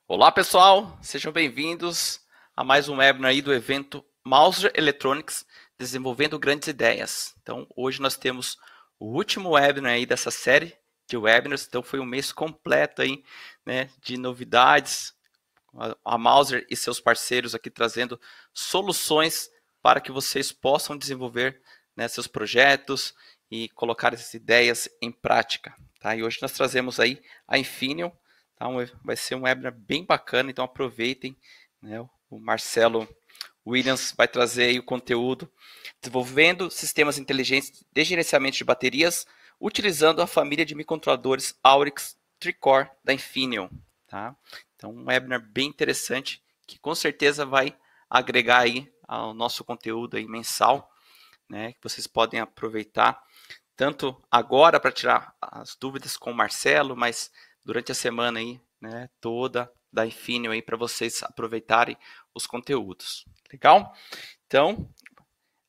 Olá pessoal, sejam bem-vindos a mais um webinar aí do evento Mouser Electronics Desenvolvendo Grandes Ideias. Então hoje nós temos o último webinar aí dessa série de webinars, então foi um mês completo aí, né, de novidades, a Mouser e seus parceiros aqui trazendo soluções para que vocês possam desenvolver, né, seus projetos e colocar essas ideias em prática. Tá? E hoje nós trazemos aí a Infineon. Tá? Vai ser um webinar bem bacana, então aproveitem. Né? O Marcelo Williams vai trazer aí o conteúdo desenvolvendo sistemas inteligentes de gerenciamento de baterias utilizando a família de microcontroladores Aurix Tricore da Infineon. Tá? Então, um webinar bem interessante que com certeza vai agregar aí ao nosso conteúdo aí mensal, né, que vocês podem aproveitar tanto agora para tirar as dúvidas com o Marcelo, mas durante a semana aí, né, toda da Infineon aí para vocês aproveitarem os conteúdos. Legal? Então,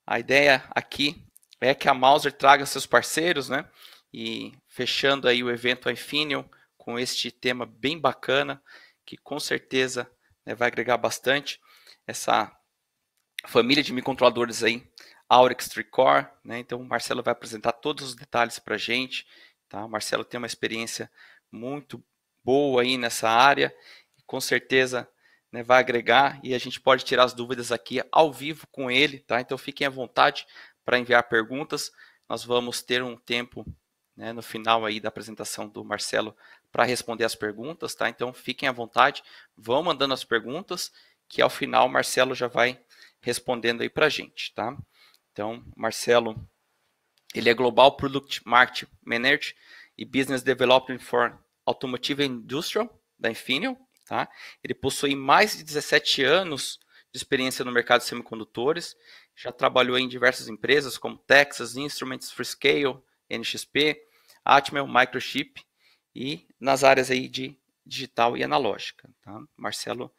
a ideia aqui é que a Mouser traga seus parceiros, né? E fechando aí o evento Infineon com este tema bem bacana, que com certeza, né, vai agregar bastante essa família de microcontroladores aí, Aurix Tricore, né? Então o Marcelo vai apresentar todos os detalhes para a gente, tá? O Marcelo tem uma experiência muito boa aí nessa área, e com certeza, né, vai agregar e a gente pode tirar as dúvidas aqui ao vivo com ele, tá? Então fiquem à vontade para enviar perguntas. Nós vamos ter um tempo, né, no final aí da apresentação do Marcelo para responder as perguntas, tá? Então fiquem à vontade, vão mandando as perguntas, que ao final o Marcelo já vai respondendo aí para a gente, tá? Então, Marcelo, ele é Global Product Marketing Manager e Business Development for Automotive Industrial da Infineon, tá? Ele possui mais de 17 anos de experiência no mercado de semicondutores, já trabalhou em diversas empresas como Texas Instruments, Freescale, NXP, Atmel, Microchip e nas áreas aí de digital e analógica, tá? Marcelo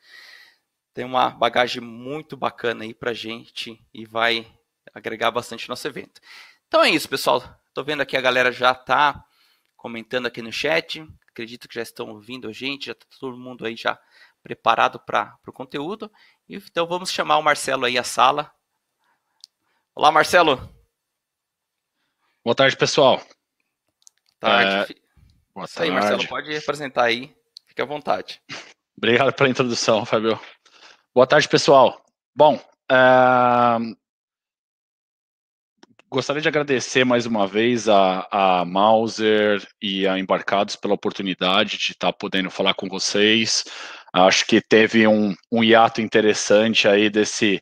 tem uma bagagem muito bacana aí pra gente e vai agregar bastante no nosso evento. Então é isso, pessoal. Tô vendo aqui a galera já tá comentando aqui no chat. Acredito que já estão ouvindo a gente, já tá todo mundo aí já preparado para o conteúdo. Então vamos chamar o Marcelo aí à sala. Olá, Marcelo. Boa tarde, pessoal. Tarde. Boa Isso aí, Marcelo, tarde. pode apresentar aí. Fique à vontade. Obrigado pela introdução, Fábio. Boa tarde, pessoal. Bom, gostaria de agradecer mais uma vez a Mouser e a Embarcados pela oportunidade de estar podendo falar com vocês. Acho que teve um hiato interessante aí desse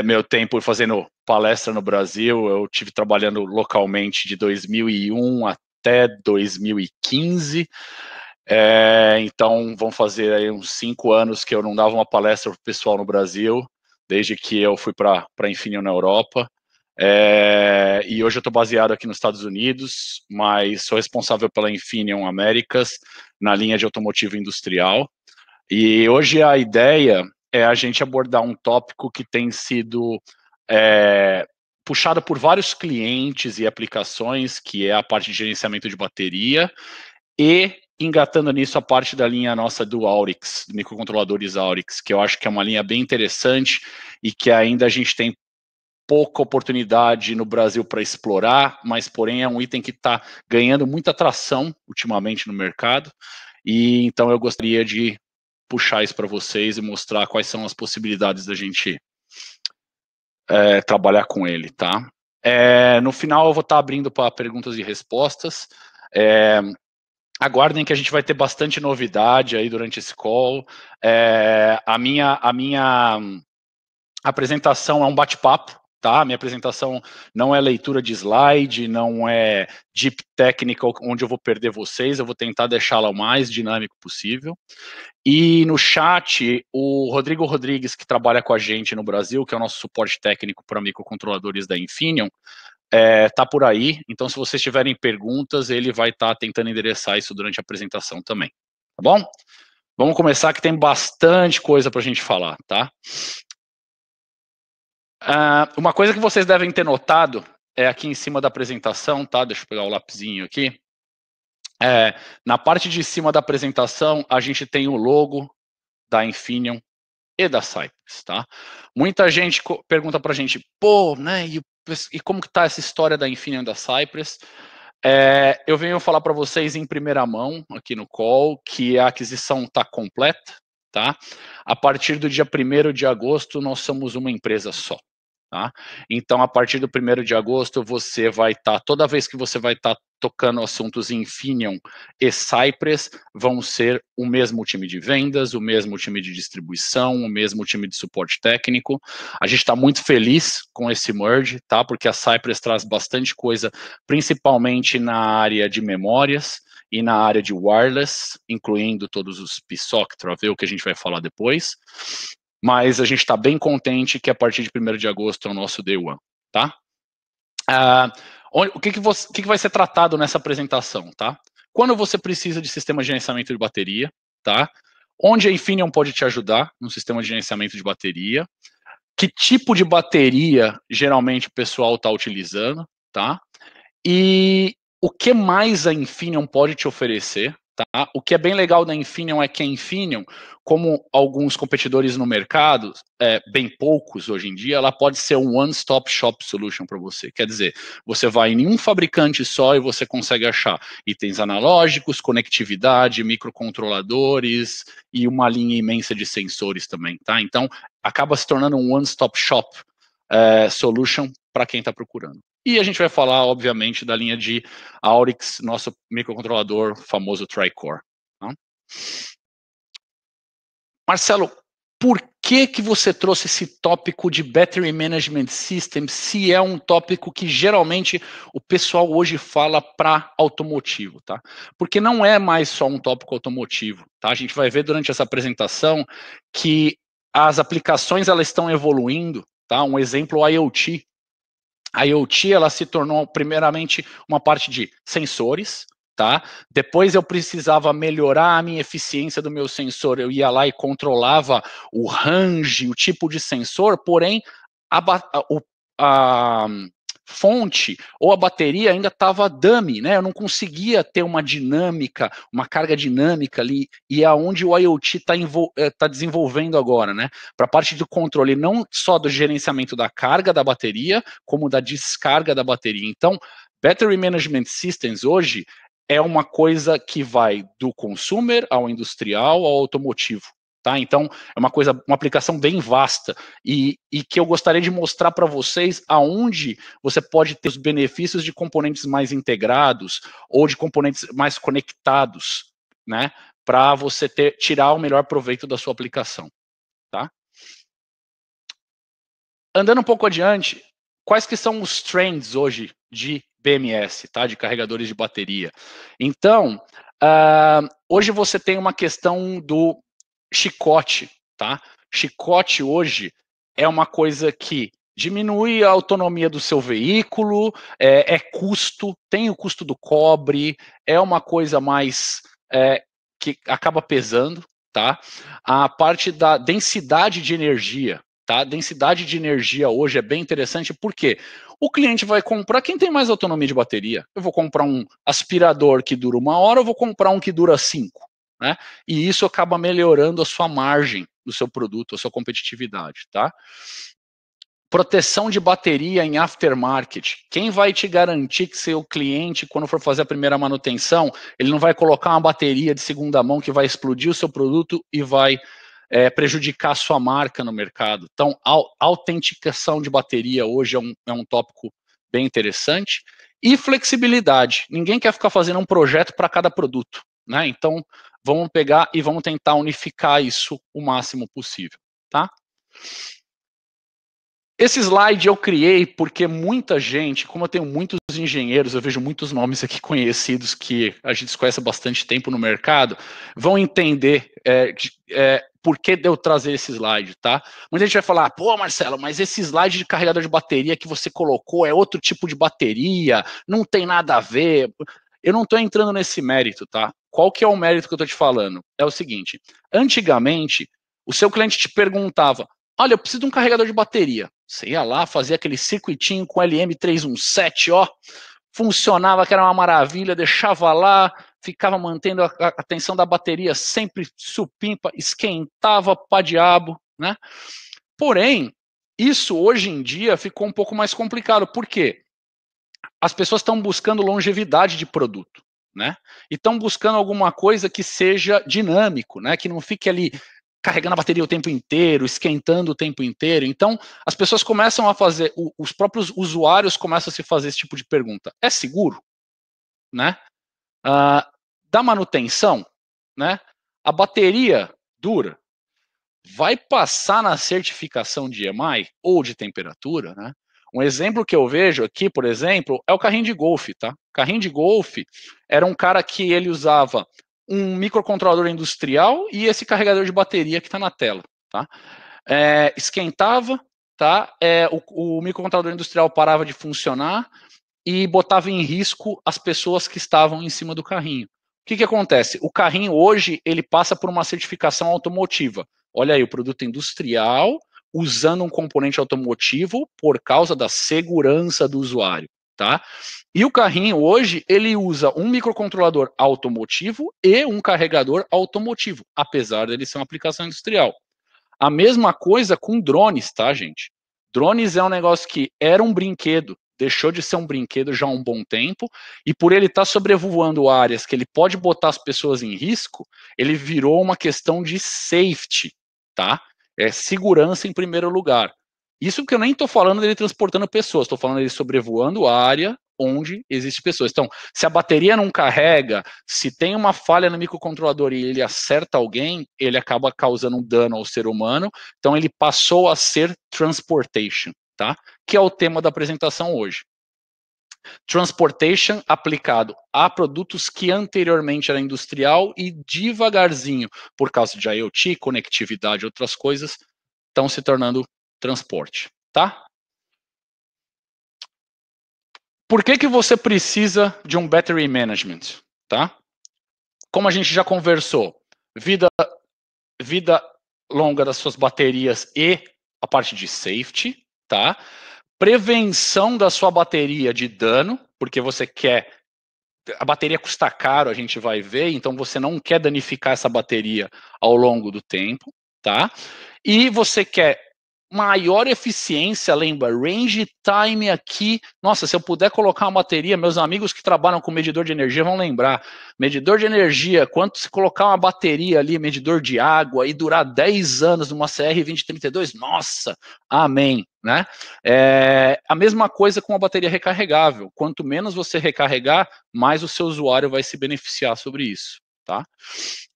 meu tempo fazendo palestra no Brasil. Eu tive trabalhando localmente de 2001 até 2015. Então, vão fazer aí uns 5 anos que eu não dava uma palestra para o pessoal no Brasil, desde que eu fui para a Infineon na Europa. E hoje eu estou baseado aqui nos Estados Unidos, mas sou responsável pela Infineon Américas, na linha de automotivo industrial. E hoje a ideia é a gente abordar um tópico que tem sido puxado por vários clientes e aplicações, que é a parte de gerenciamento de bateria, e engatando nisso a parte da linha nossa do Aurix, do microcontroladores Aurix, que eu acho que é uma linha bem interessante e que ainda a gente tem pouca oportunidade no Brasil para explorar, mas porém é um item que está ganhando muita atração ultimamente no mercado, e então eu gostaria de puxar isso para vocês e mostrar quais são as possibilidades da gente trabalhar com ele, tá? No final eu vou estar abrindo para perguntas e respostas. Aguardem que a gente vai ter bastante novidade aí durante esse call. A minha apresentação é um bate-papo, tá? A minha apresentação não é leitura de slide, não é deep technical, onde eu vou perder vocês, eu vou tentar deixá-la o mais dinâmico possível. E no chat, o Rodrigo Rodrigues, que trabalha com a gente no Brasil, que é o nosso suporte técnico para microcontroladores da Infineon, tá por aí, então se vocês tiverem perguntas, ele vai estar tentando endereçar isso durante a apresentação também, tá bom? Vamos começar que tem bastante coisa para a gente falar, tá? Uma coisa que vocês devem ter notado é aqui em cima da apresentação, tá? Deixa eu pegar o lapisinho aqui. Na parte de cima da apresentação, a gente tem o logo da Infineon e da Cypress, tá? Muita gente pergunta pra gente, pô, né, e como que tá essa história da Infineon e da Cypress? Eu venho falar para vocês em primeira mão, aqui no call, que a aquisição está completa, tá? A partir do dia 1º de agosto, nós somos uma empresa só. Tá? Então, a partir do 1º de agosto, você vai estar, toda vez que você vai estar tocando assuntos Infineon e Cypress, vão ser o mesmo time de vendas, o mesmo time de distribuição, o mesmo time de suporte técnico. A gente está muito feliz com esse merge, tá? Porque a Cypress traz bastante coisa, principalmente na área de memórias e na área de wireless, incluindo todos os PSOC, Travell, que a gente vai falar depois. Mas a gente está bem contente que a partir de 1º de agosto é o nosso Day One, tá? O que vai ser tratado nessa apresentação, tá? Quando você precisa de sistema de gerenciamento de bateria, tá? Onde a Infineon pode te ajudar no sistema de gerenciamento de bateria, que tipo de bateria geralmente o pessoal está utilizando, tá? E o que mais a Infineon pode te oferecer, tá? O que é bem legal da Infineon é que a Infineon, como alguns competidores no mercado, bem poucos hoje em dia, ela pode ser um one-stop shop solution para você. Quer dizer, você vai em um fabricante só e você consegue achar itens analógicos, conectividade, microcontroladores e uma linha imensa de sensores também, tá? Então, acaba se tornando um one-stop shop solution para quem está procurando. E a gente vai falar, obviamente, da linha de Aurix, nosso microcontrolador famoso Tri-Core. Tá? Marcelo, por que você trouxe esse tópico de Battery Management System, se é um tópico que geralmente o pessoal hoje fala para automotivo, tá? Porque não é mais só um tópico automotivo, tá? A gente vai ver durante essa apresentação que as aplicações elas estão evoluindo, tá? Um exemplo, o IoT. A IoT, ela se tornou primeiramente uma parte de sensores, tá? Depois eu precisava melhorar a minha eficiência do meu sensor, eu ia lá e controlava o range, o tipo de sensor, porém a fonte ou a bateria ainda estava dummy, né? Eu não conseguia ter uma dinâmica, uma carga dinâmica ali, e é onde o IoT está desenvolvendo agora, né? Para a parte do controle, não só do gerenciamento da carga da bateria, como da descarga da bateria. Então, Battery Management Systems hoje é uma coisa que vai do consumer ao industrial ao automotivo. Tá? Então, é uma aplicação bem vasta e que eu gostaria de mostrar para vocês aonde você pode ter os benefícios de componentes mais integrados ou de componentes mais conectados, né? Para você tirar o melhor proveito da sua aplicação. Tá? Andando um pouco adiante, quais que são os trends hoje de BMS, tá? De carregadores de bateria? Então, hoje você tem uma questão do chicote, tá? Chicote hoje é uma coisa que diminui a autonomia do seu veículo, custo, tem o custo do cobre, é uma coisa mais que acaba pesando, tá? A parte da densidade de energia, tá? A densidade de energia hoje é bem interessante, porque o cliente vai comprar quem tem mais autonomia de bateria. Eu vou comprar um aspirador que dura 1 hora, eu vou comprar um que dura 5. Né? E isso acaba melhorando a sua margem do seu produto, a sua competitividade, tá? Proteção de bateria em aftermarket. Quem vai te garantir que seu cliente, quando for fazer a primeira manutenção, ele não vai colocar uma bateria de segunda mão que vai explodir o seu produto e vai prejudicar a sua marca no mercado? Então, a autenticação de bateria hoje é um tópico bem interessante. E flexibilidade. Ninguém quer ficar fazendo um projeto para cada produto, né? Então, vamos pegar e vamos tentar unificar isso o máximo possível, tá? Esse slide eu criei porque muita gente, como eu tenho muitos engenheiros, eu vejo muitos nomes aqui conhecidos que a gente conhece há bastante tempo no mercado, vão entender por que de eu trazer esse slide, tá? Muita gente vai falar, pô, Marcelo, mas esse slide de carregador de bateria que você colocou é outro tipo de bateria, não tem nada a ver. Eu não estou entrando nesse mérito, tá? Qual que é o mérito que eu estou te falando? É o seguinte, antigamente, o seu cliente te perguntava, olha, eu preciso de um carregador de bateria. Você ia lá, fazia aquele circuitinho com LM317, ó, funcionava, que era uma maravilha, deixava lá, ficava mantendo a tensão da bateria sempre supimpa, esquentava pra diabo, né? Porém, isso hoje em dia ficou um pouco mais complicado. Por quê? As pessoas estão buscando longevidade de produto, né? E estão buscando alguma coisa que seja dinâmico, né? Que não fique ali carregando a bateria o tempo inteiro, esquentando o tempo inteiro. Então, as pessoas começam a fazer, os próprios usuários começam a se fazer esse tipo de pergunta. É seguro? Né? Da manutenção, né? A bateria dura vai passar na certificação de EMI ou de temperatura, né? Um exemplo que eu vejo aqui, por exemplo, é o carrinho de golfe, tá? O carrinho de golfe era um cara que ele usava um microcontrolador industrial e esse carregador de bateria que está na tela, tá? Esquentava, tá? O microcontrolador industrial parava de funcionar e botava em risco as pessoas que estavam em cima do carrinho. O que acontece? O carrinho hoje ele passa por uma certificação automotiva. Olha aí, o produto industrial usando um componente automotivo por causa da segurança do usuário, tá? E o carrinho hoje ele usa um microcontrolador automotivo e um carregador automotivo, apesar dele ser uma aplicação industrial. A mesma coisa com drones, tá, gente? Drones é um negócio que era um brinquedo, deixou de ser um brinquedo já há um bom tempo, e por ele estar sobrevoando áreas que ele pode botar as pessoas em risco, ele virou uma questão de safety, tá? É segurança em primeiro lugar. Isso que eu nem estou falando dele transportando pessoas, estou falando dele sobrevoando área onde existem pessoas. Então, se a bateria não carrega, se tem uma falha no microcontrolador e ele acerta alguém, ele acaba causando um dano ao ser humano. Então, ele passou a ser transportation, tá? Que é o tema da apresentação hoje. Transportation aplicado a produtos que anteriormente era industrial e devagarzinho, por causa de IoT, conectividade e outras coisas, estão se tornando transporte, tá? Por que você precisa de um battery management, tá? Como a gente já conversou, vida longa das suas baterias e a parte de safety, tá? Prevenção da sua bateria de dano, porque você quer... A bateria custa caro, a gente vai ver, então você não quer danificar essa bateria ao longo do tempo, tá? E você quer maior eficiência, lembra, range time aqui, nossa, se eu puder colocar uma bateria, meus amigos que trabalham com medidor de energia vão lembrar, medidor de energia, quanto se colocar uma bateria ali, medidor de água, e durar 10 anos numa CR2032, nossa, amém, né? A mesma coisa com a bateria recarregável, quanto menos você recarregar, mais o seu usuário vai se beneficiar sobre isso, tá?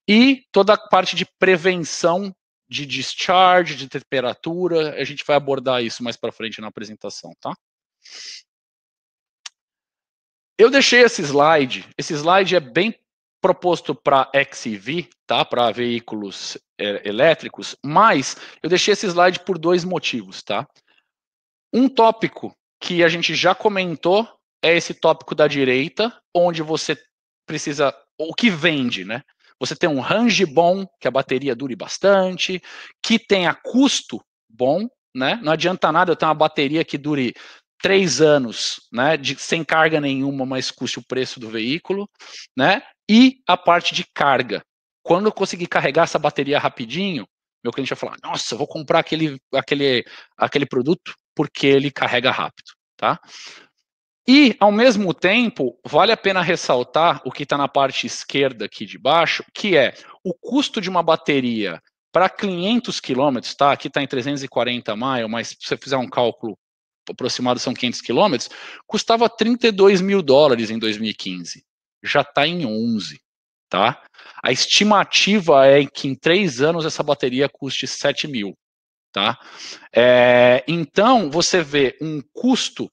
E toda a parte de prevenção de discharge, de temperatura, a gente vai abordar isso mais para frente na apresentação, tá? Eu deixei esse slide é bem proposto para XEV, tá? Para veículos elétricos, mas eu deixei esse slide por dois motivos, tá? Um tópico que a gente já comentou é esse tópico da direita, onde você precisa, o que vende, né? Você tem um range bom, que a bateria dure bastante, que tenha custo bom, né? Não adianta nada eu ter uma bateria que dure 3 anos, né? Sem carga nenhuma, mas custe o preço do veículo, né? E a parte de carga. Quando eu conseguir carregar essa bateria rapidinho, meu cliente vai falar, nossa, eu vou comprar aquele produto porque ele carrega rápido, tá? E, ao mesmo tempo, vale a pena ressaltar o que está na parte esquerda aqui de baixo, que é o custo de uma bateria para 500 quilômetros, tá? Aqui está em 340 miles, mas se você fizer um cálculo aproximado, são 500 quilômetros, custava $32 mil em 2015. Já está em 11, tá? A estimativa é que em 3 anos essa bateria custe 7 mil, tá? Então, você vê um custo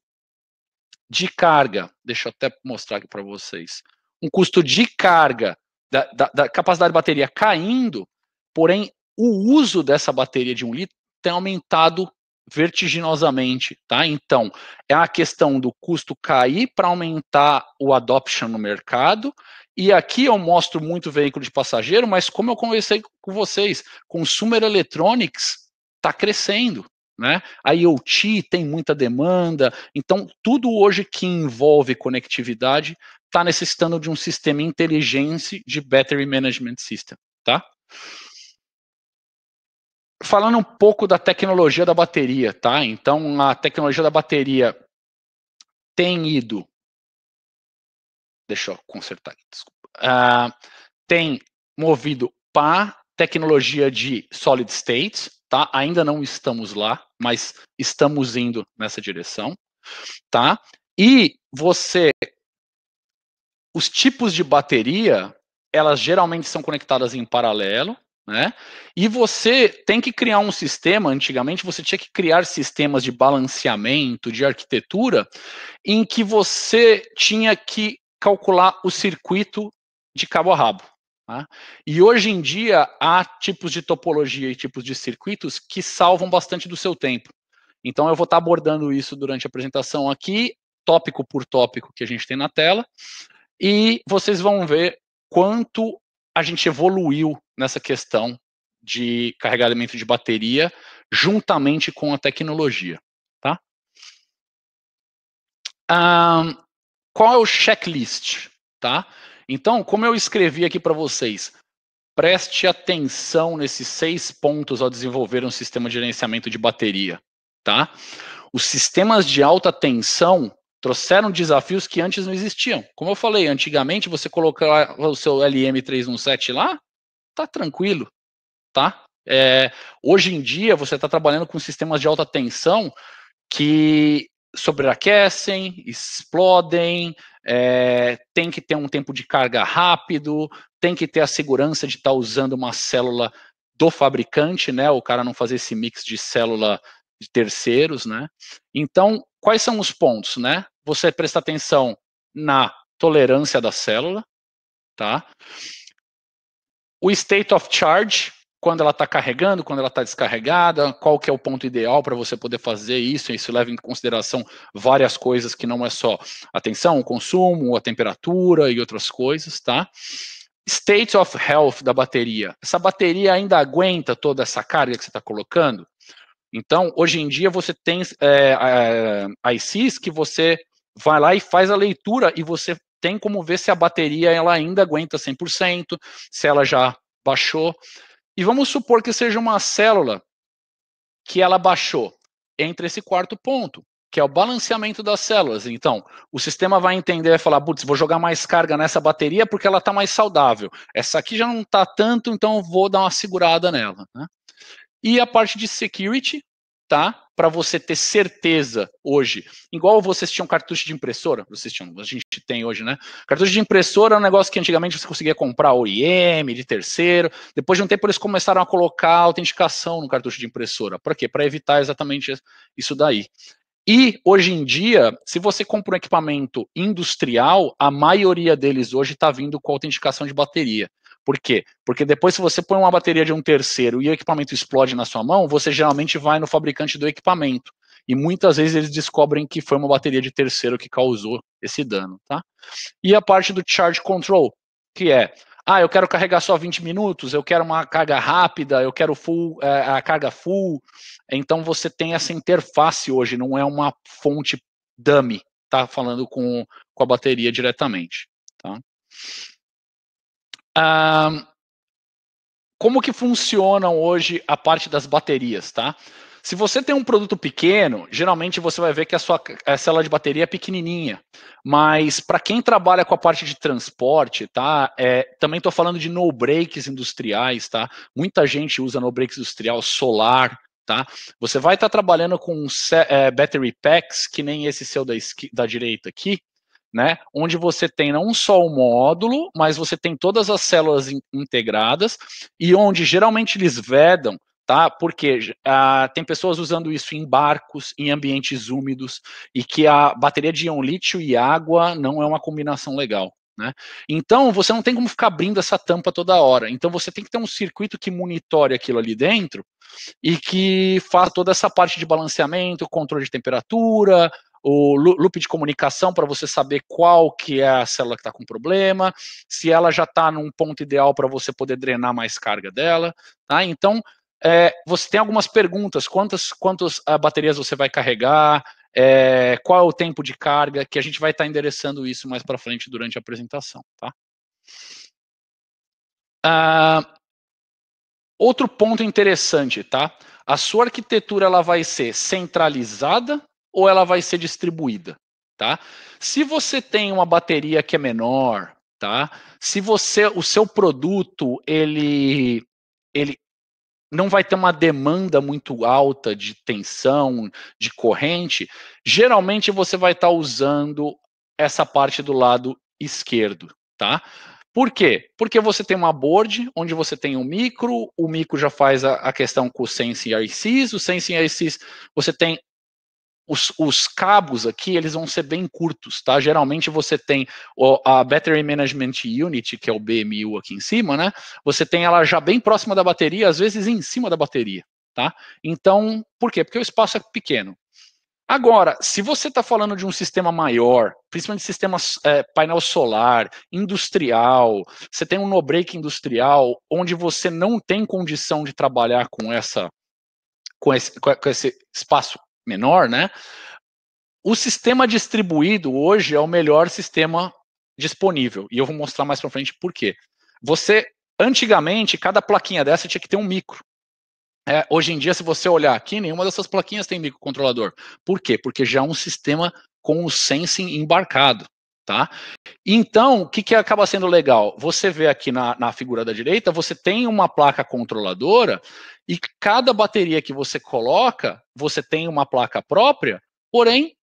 de carga, deixa eu até mostrar aqui para vocês, um custo de carga da capacidade de bateria caindo, porém o uso dessa bateria de 1 litro tem aumentado vertiginosamente, tá? Então, é a questão do custo cair para aumentar o adoption no mercado, e aqui eu mostro muito veículo de passageiro, mas como eu conversei com vocês, consumer electronics está crescendo, né? A IoT tem muita demanda, então tudo hoje que envolve conectividade está necessitando de um sistema inteligente de Battery Management System, tá? Falando um pouco da tecnologia da bateria, tá? Então a tecnologia da bateria tem ido, deixa eu consertar aqui, desculpa, tem movido para tecnologia de solid state, tá? Ainda não estamos lá, mas estamos indo nessa direção, tá? E os tipos de bateria, elas geralmente são conectadas em paralelo, né? E você tem que criar um sistema, antigamente você tinha que criar sistemas de balanceamento, de arquitetura, em que você tinha que calcular o circuito de cabo a rabo. Tá? E hoje em dia há tipos de topologia e tipos de circuitos que salvam bastante do seu tempo. Então eu vou estar abordando isso durante a apresentação aqui, tópico por tópico que a gente tem na tela, e vocês vão ver quanto a gente evoluiu nessa questão de carregamento de bateria juntamente com a tecnologia. Tá? Qual é o checklist? Tá? Então, como eu escrevi aqui para vocês, preste atenção nesses 6 pontos ao desenvolver um sistema de gerenciamento de bateria. Tá? Os sistemas de alta tensão trouxeram desafios que antes não existiam. Como eu falei, antigamente você colocava o seu LM317 lá, tá tranquilo, tá? Hoje em dia você está trabalhando com sistemas de alta tensão que sobreaquecem, explodem, tem que ter um tempo de carga rápido, tem que ter a segurança de estar usando uma célula do fabricante, né? O cara não fazer esse mix de célula de terceiros, né? Então, quais são os pontos, né? Você presta atenção na tolerância da célula, tá? O state of charge, quando ela está carregando, quando ela está descarregada, qual que é o ponto ideal para você poder fazer isso, isso leva em consideração várias coisas que não é só a tensão, o consumo, a temperatura e outras coisas, tá? State of health da bateria. Essa bateria ainda aguenta toda essa carga que você está colocando? Então, hoje em dia, você tem ICs que você vai lá e faz a leitura e você tem como ver se a bateria ela ainda aguenta 100%, se ela já baixou. E vamos supor que seja uma célula que ela baixou entre esse quarto ponto, que é o balanceamento das células. Então, o sistema vai entender e falar, putz, vou jogar mais carga nessa bateria porque ela está mais saudável. Essa aqui já não está tanto, então eu vou dar uma segurada nela, né? E a parte de security, tá? Para você ter certeza hoje, igual vocês tinham cartucho de impressora, a gente tem hoje, né? Cartucho de impressora é um negócio que antigamente você conseguia comprar OEM, de terceiro. Depois de um tempo eles começaram a colocar autenticação no cartucho de impressora. Para quê? Para evitar exatamente isso daí. E, hoje em dia, se você compra um equipamento industrial, a maioria deles hoje está vindo com autenticação de bateria. Por quê? Porque depois, se você põe uma bateria de um terceiro e o equipamento explode na sua mão, você geralmente vai no fabricante do equipamento. E muitas vezes eles descobrem que foi uma bateria de terceiro que causou esse dano. Tá? E a parte do charge control, que é, eu quero carregar só 20 minutos, eu quero uma carga rápida, eu quero a carga full. Então você tem essa interface hoje, não é uma fonte dummy, tá falando com a bateria diretamente. Tá? Como que funcionam hoje a parte das baterias, tá? Se você tem um produto pequeno, geralmente você vai ver que a célula de bateria é pequenininha. Mas para quem trabalha com a parte de transporte, tá? Também estou falando de no-breaks industriais, tá? Muita gente usa no-breaks industrial solar, tá? Você vai estar trabalhando com battery packs, que nem esse seu da direita aqui, né, onde você tem não só o módulo, mas você tem todas as células integradas e onde geralmente eles vedam, tá? Porque tem pessoas usando isso em barcos, em ambientes úmidos e que a bateria de íon lítio e água não é uma combinação legal. Né? Então, você não tem como ficar abrindo essa tampa toda hora. Então, você tem que ter um circuito que monitore aquilo ali dentro e que faça toda essa parte de balanceamento, controle de temperatura, o loop de comunicação para você saber qual que é a célula que está com problema, se ela já está num ponto ideal para você poder drenar mais carga dela. Tá? Então, você tem algumas perguntas, quantas baterias você vai carregar, qual é o tempo de carga, que a gente vai estar endereçando isso mais para frente durante a apresentação, tá? Outro ponto interessante, tá? A sua arquitetura ela vai ser centralizada ou ela vai ser distribuída, tá? Se você tem uma bateria que é menor, tá? Se o seu produto ele não vai ter uma demanda muito alta de tensão, de corrente, geralmente você vai estar usando essa parte do lado esquerdo, tá? Por quê? Porque você tem uma board onde você tem um micro, o micro já faz a questão com o Sensing ICs, o Sensing ICs você tem os cabos aqui, eles vão ser bem curtos, tá? Geralmente você tem a Battery Management Unit, que é o BMU aqui em cima, né? Você tem ela já bem próxima da bateria, às vezes em cima da bateria, tá? Então, por quê? Porque o espaço é pequeno. Agora, se você está falando de um sistema maior, principalmente sistema painel solar, industrial, você tem um no-break industrial, onde você não tem condição de trabalhar com esse espaço menor, né? O sistema distribuído hoje é o melhor sistema disponível. E eu vou mostrar mais para frente por quê. Antigamente, cada plaquinha dessa tinha que ter um micro. Hoje em dia, se você olhar aqui, nenhuma dessas plaquinhas tem microcontrolador. Por quê? Porque já é um sistema com o sensing embarcado, tá? Então, o que acaba sendo legal? Você vê aqui na figura da direita, você tem uma placa controladora e cada bateria que você coloca, você tem uma placa própria, porém,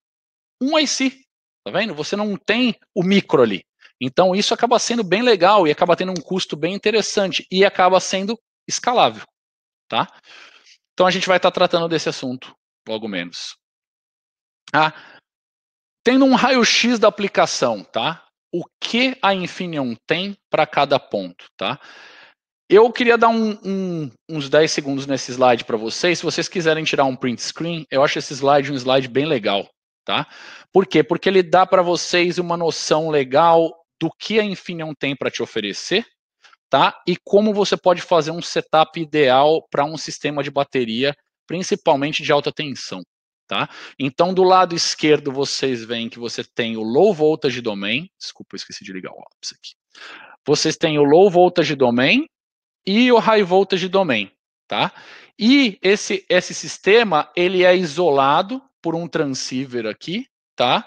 um IC, tá vendo? Você não tem o micro ali. Então, isso acaba sendo bem legal e acaba tendo um custo bem interessante e acaba sendo escalável, tá? Então, a gente vai estar tratando desse assunto logo menos. Tendo um raio-x da aplicação, tá? O que a Infineon tem para cada ponto, tá? Eu queria dar uns 10 segundos nesse slide para vocês. Se vocês quiserem tirar um print screen, eu acho esse slide um slide bem legal, tá? Por quê? Porque ele dá para vocês uma noção legal do que a Infineon tem para te oferecer, tá? E como você pode fazer um setup ideal para um sistema de bateria, principalmente de alta tensão, tá? Então, do lado esquerdo, vocês veem que você tem o Low Voltage Domain. Desculpa, eu esqueci de ligar o óculos aqui. Vocês têm o Low Voltage Domain e o High Voltage Domain, tá? E esse sistema, ele é isolado por um transceiver aqui, tá?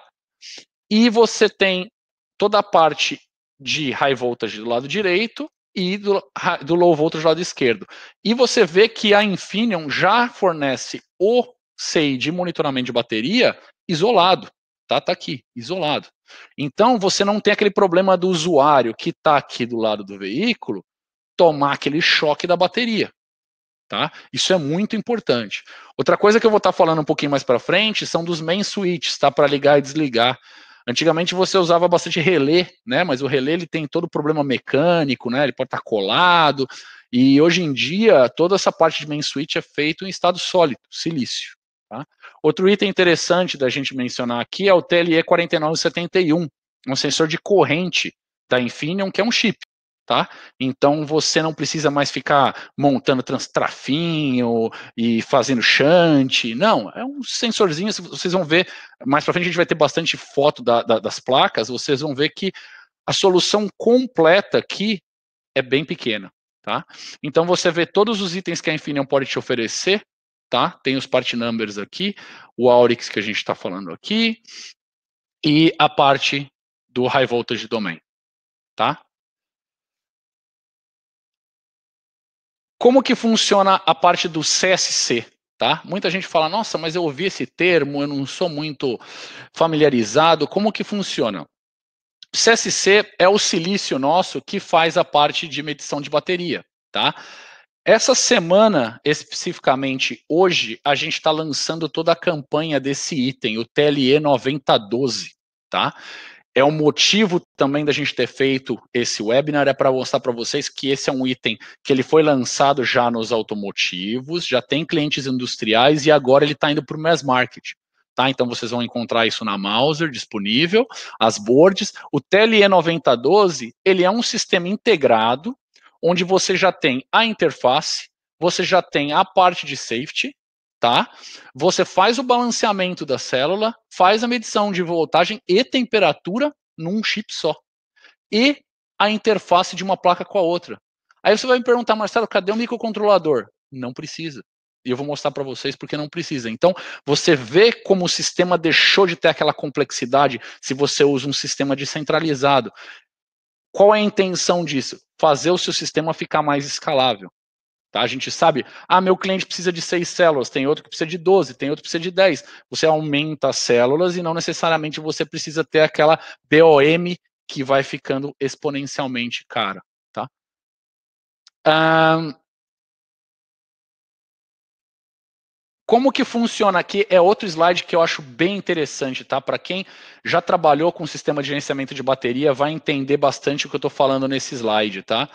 E você tem toda a parte de High Voltage do lado direito e do Low Voltage do lado esquerdo. E você vê que a Infineon já fornece o CI de monitoramento de bateria isolado, tá? Tá aqui, isolado. Então, você não tem aquele problema do usuário que está aqui do lado do veículo tomar aquele choque da bateria, tá? Isso é muito importante. Outra coisa que eu vou estar falando um pouquinho mais para frente são dos main switches, tá? Para ligar e desligar. Antigamente você usava bastante relé, né? Mas o relé ele tem todo o problema mecânico, né? Ele pode estar colado. E hoje em dia toda essa parte de main switch é feito em estado sólido, silício. Tá? Outro item interessante da gente mencionar aqui é o TLE 4971, um sensor de corrente da Infineon, que é um chip. Tá? Então você não precisa mais ficar montando trafinho e fazendo shunt, não, é um sensorzinho, vocês vão ver, mais para frente a gente vai ter bastante foto das placas, vocês vão ver que a solução completa aqui é bem pequena, tá? Então você vê todos os itens que a Infineon pode te oferecer, tá? Tem os part numbers aqui, o Aurix que a gente está falando aqui, e a parte do High Voltage Domain, tá? Como que funciona a parte do CSC? Tá? Muita gente fala, nossa, mas eu ouvi esse termo, eu não sou muito familiarizado. Como que funciona? CSC é o silício nosso que faz a parte de medição de bateria. Tá? Essa semana, especificamente hoje, a gente está lançando toda a campanha desse item, o TLE 9012. Tá? É um motivo também da gente ter feito esse webinar, é para mostrar para vocês que esse é um item que ele foi lançado já nos automotivos, já tem clientes industriais e agora ele está indo para o mass market. Tá? Então vocês vão encontrar isso na Mouser disponível, as boards. O TLE 9012, ele é um sistema integrado, onde você já tem a interface, você já tem a parte de safety, tá? Você faz o balanceamento da célula, faz a medição de voltagem e temperatura num chip só. E a interface de uma placa com a outra. Aí você vai me perguntar, Marcelo, cadê o microcontrolador? Não precisa. E eu vou mostrar para vocês porque não precisa. Então, você vê como o sistema deixou de ter aquela complexidade se você usa um sistema descentralizado. Qual é a intenção disso? Fazer o seu sistema ficar mais escalável. Tá? A gente sabe, meu cliente precisa de 6 células, tem outro que precisa de 12, tem outro que precisa de 10. Você aumenta as células e não necessariamente você precisa ter aquela BOM que vai ficando exponencialmente cara. Tá? Como que funciona aqui é outro slide que eu acho bem interessante, tá? Para quem já trabalhou com sistema de gerenciamento de bateria, vai entender bastante o que eu estou falando nesse slide, tá?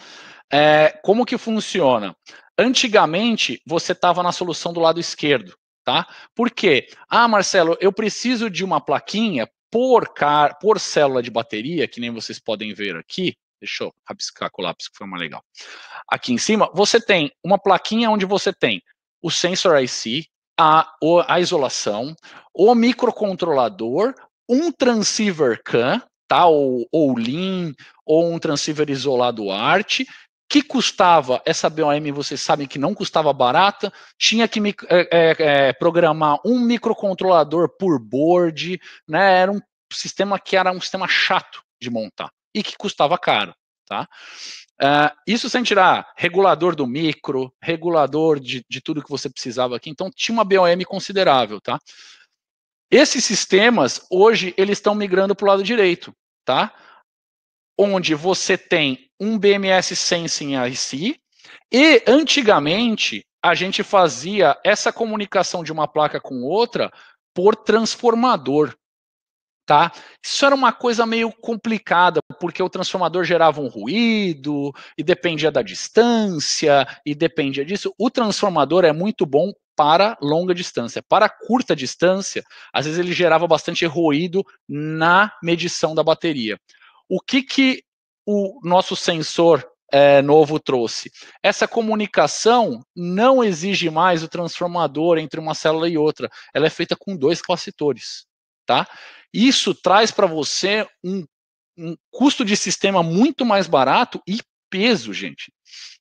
Como que funciona? Antigamente, você estava na solução do lado esquerdo, tá? Por quê? Marcelo, eu preciso de uma plaquinha por célula de bateria, que nem vocês podem ver aqui. Deixa eu rabiscar com o lápis, que foi mais legal. Aqui em cima, você tem uma plaquinha onde você tem o sensor IC, a isolação, o microcontrolador, um transceiver CAN, tá? ou LIN, ou um transceiver isolado ART, que custava, essa BOM vocês sabem que não custava barata, tinha que programar um microcontrolador por board, né? Era um sistema que era um sistema chato de montar e que custava caro, tá? Isso sem tirar regulador do micro, regulador de tudo que você precisava aqui. Então, tinha uma BOM considerável, tá? Esses sistemas, hoje, eles estão migrando para o lado direito, tá? Onde você tem um BMS Sensing IC e, antigamente, a gente fazia essa comunicação de uma placa com outra por transformador. Tá? Isso era uma coisa meio complicada, porque o transformador gerava um ruído, e dependia da distância, e dependia disso. O transformador é muito bom para longa distância. Para curta distância, às vezes ele gerava bastante ruído na medição da bateria. O que o nosso sensor novo trouxe? Essa comunicação não exige mais o transformador entre uma célula e outra. Ela é feita com 2 capacitores. Tá? Isso traz para você um custo de sistema muito mais barato e peso, gente.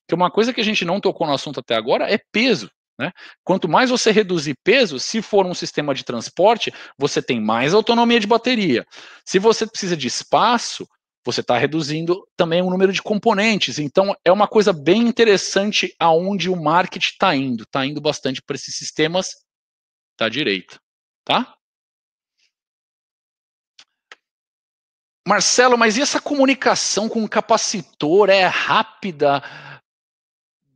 Que uma coisa que a gente não tocou no assunto até agora é peso. Né? Quanto mais você reduzir peso, se for um sistema de transporte, você tem mais autonomia de bateria. Se você precisa de espaço, você está reduzindo também o número de componentes. Então, é uma coisa bem interessante aonde o marketing está indo. Está indo bastante para esses sistemas da direita. Tá? Marcelo, mas e essa comunicação com o capacitor é rápida?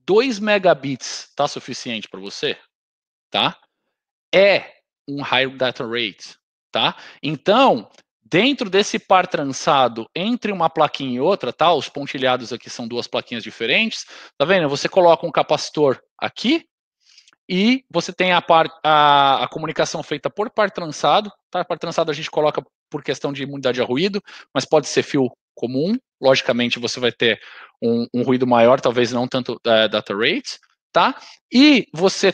2 megabits tá suficiente para você? Tá? É um high data rate, tá? Então, dentro desse par trançado entre uma plaquinha e outra, tá? Os pontilhados aqui são 2 plaquinhas diferentes. Tá vendo? Você coloca um capacitor aqui e você tem a comunicação feita por par trançado. Tá? Par trançado a gente coloca por questão de imunidade a ruído, mas pode ser fio comum. Logicamente, você vai ter um ruído maior, talvez não tanto data rate, tá? E você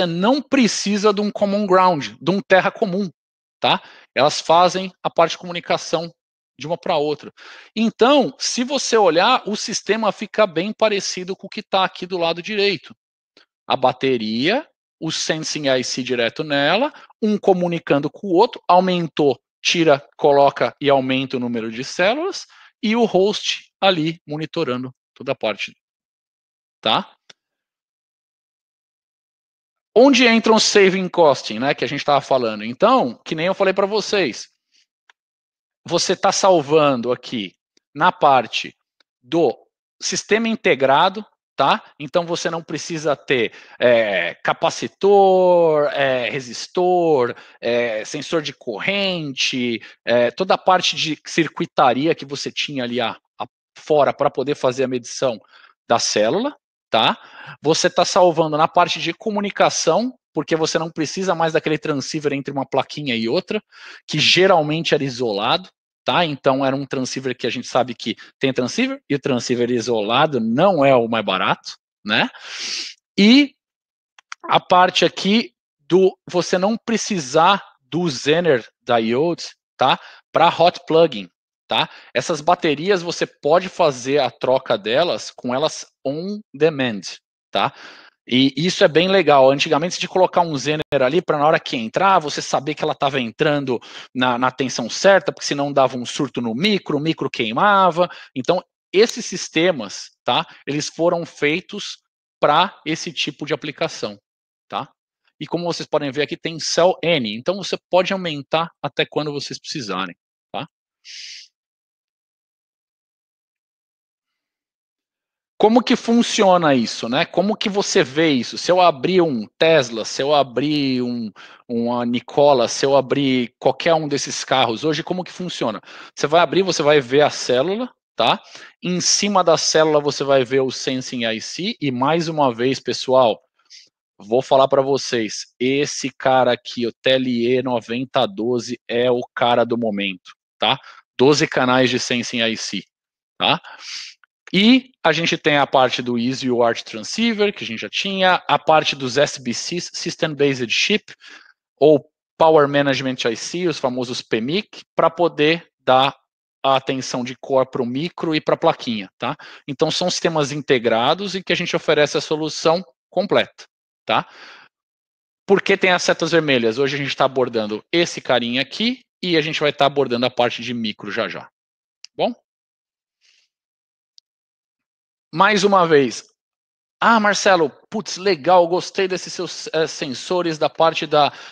não precisa de um common ground, de um terra comum, tá? Elas fazem a parte de comunicação de uma para outra. Então, se você olhar, o sistema fica bem parecido com o que está aqui do lado direito. A bateria, o Sensing IC direto nela, um comunicando com o outro, aumentou, tira, coloca e aumenta o número de células, e o host ali monitorando toda a parte. Tá? Onde entra o saving costing, né, que a gente estava falando? Então, que nem eu falei para vocês, você está salvando aqui na parte do sistema integrado, tá? Então você não precisa ter capacitor, resistor, sensor de corrente, toda a parte de circuitaria que você tinha ali fora para poder fazer a medição da célula, tá? Você está salvando na parte de comunicação, porque você não precisa mais daquele transceiver entre uma plaquinha e outra, que geralmente era isolado, tá? Então era um transceiver que a gente sabe que tem transceiver, e o transceiver isolado não é o mais barato, né? E a parte aqui do você não precisar do Zener Diodes, tá? Para hot plugging, tá? Essas baterias você pode fazer a troca delas com elas on demand, tá? E isso é bem legal. Antigamente, você tinha que colocar um Zener ali para na hora que entrar, você saber que ela estava entrando na tensão certa, porque senão dava um surto no micro, o micro queimava. Então, esses sistemas, tá? Eles foram feitos para esse tipo de aplicação, tá? E como vocês podem ver aqui, tem Cell N. Então, você pode aumentar até quando vocês precisarem, tá? Como que funciona isso, né? Como que você vê isso? Se eu abrir um Tesla, se eu abrir uma Nikola, se eu abrir qualquer um desses carros hoje, como que funciona? Você vai abrir, você vai ver a célula, tá? Em cima da célula você vai ver o Sensing IC e mais uma vez, pessoal, vou falar para vocês, esse cara aqui, o TLE 9012 é o cara do momento, tá? 12 canais de Sensing IC, tá? E a gente tem a parte do Easy UART Transceiver, que a gente já tinha, a parte dos SBCs, System Based Chip, ou Power Management IC, os famosos PMIC, para poder dar a atenção de core para o micro e para a plaquinha, tá? Então são sistemas integrados e que a gente oferece a solução completa, tá? Por que tem as setas vermelhas? Hoje a gente está abordando esse carinha aqui e a gente vai estar abordando a parte de micro já já. Bom? Mais uma vez, Marcelo, putz, legal, gostei desses seus sensores da parte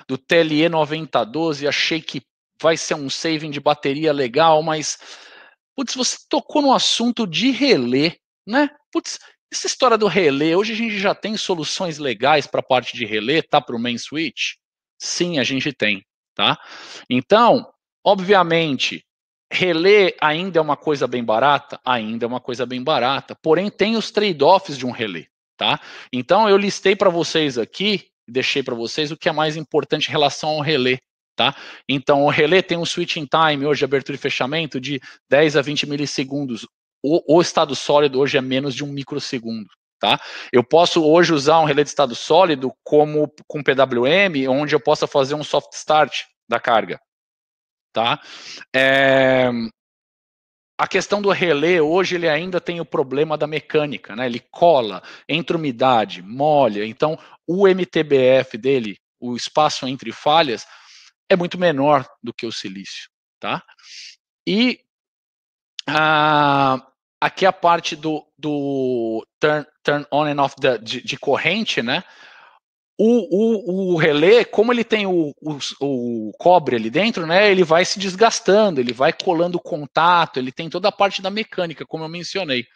do TLE 9012, achei que vai ser um saving de bateria legal, mas, putz, você tocou no assunto de relé, né? Putz, essa história do relé, hoje a gente já tem soluções legais para a parte de relé, tá, para o main switch? Sim, a gente tem, tá? Então, obviamente, relé ainda é uma coisa bem barata? Ainda é uma coisa bem barata, porém tem os trade-offs de um relé, tá? Então eu listei para vocês aqui, deixei para vocês o que é mais importante em relação ao relé, tá? Então o relé tem um switching time hoje, abertura e fechamento, de 10 a 20 milissegundos. O estado sólido hoje é menos de um microsegundo, tá? Eu posso hoje usar um relé de estado sólido como com PWM, onde eu possa fazer um soft start da carga, tá? A questão do relé, hoje ele ainda tem o problema da mecânica, né? Ele cola, entra umidade, molha, então o MTBF dele, o espaço entre falhas, é muito menor do que o silício, tá? E aqui a parte do turn on and off de corrente, né? O relé, como ele tem o cobre ali dentro, né, ele vai se desgastando, ele vai colando contato, ele tem toda a parte da mecânica, como eu mencionei.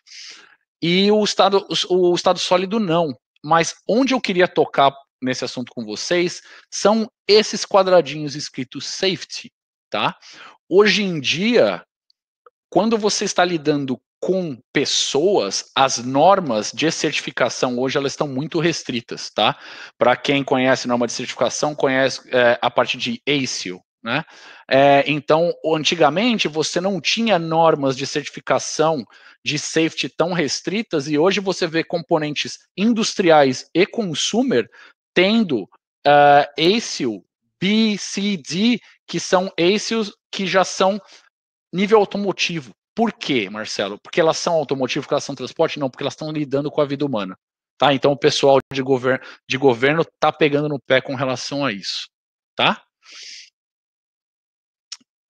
E o estado sólido não. Mas onde eu queria tocar nesse assunto com vocês são esses quadradinhos escritos safety, tá? Hoje em dia, quando você está lidando com pessoas, as normas de certificação hoje elas estão muito restritas, tá? Para quem conhece norma de certificação, conhece a parte de ASIL, né? Então, antigamente você não tinha normas de certificação de safety tão restritas e hoje você vê componentes industriais e consumer tendo ASIL, B, C, D, que são ASILs que já são nível automotivo. Por quê, Marcelo? Porque elas são automotivo, porque elas são transporte? Não, porque elas estão lidando com a vida humana. Tá? Então o pessoal de governo está pegando no pé com relação a isso. Tá?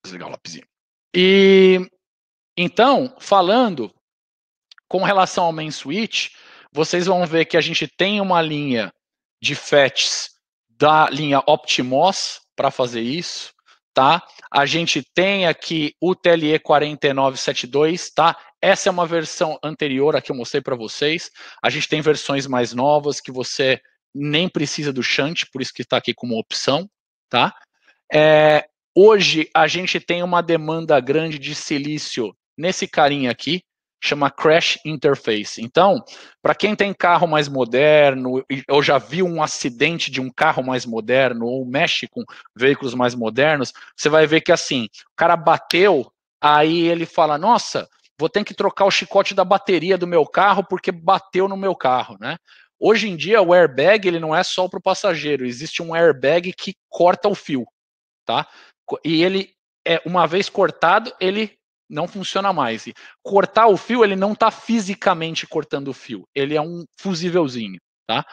Desligar o lapisinho. E então, falando com relação ao main switch, vocês vão ver que a gente tem uma linha de FETs da linha OptiMOS para fazer isso, tá? A gente tem aqui o TLE 4972, tá? Essa é uma versão anterior a que eu mostrei para vocês. A gente tem versões mais novas que você nem precisa do shunt, por isso que está aqui como opção, tá? Hoje a gente tem uma demanda grande de silício nesse carinha aqui, chama Crash Interface. Então, para quem tem carro mais moderno, ou já viu um acidente de um carro mais moderno, ou mexe com veículos mais modernos, você vai ver que assim, o cara bateu, aí ele fala, nossa, vou ter que trocar o chicote da bateria do meu carro porque bateu no meu carro, né? Hoje em dia, o airbag ele não é só para o passageiro, existe um airbag que corta o fio, tá? E ele, uma vez cortado, ele não funciona mais. E cortar o fio, ele não está fisicamente cortando o fio, ele é um fusívelzinho, tá?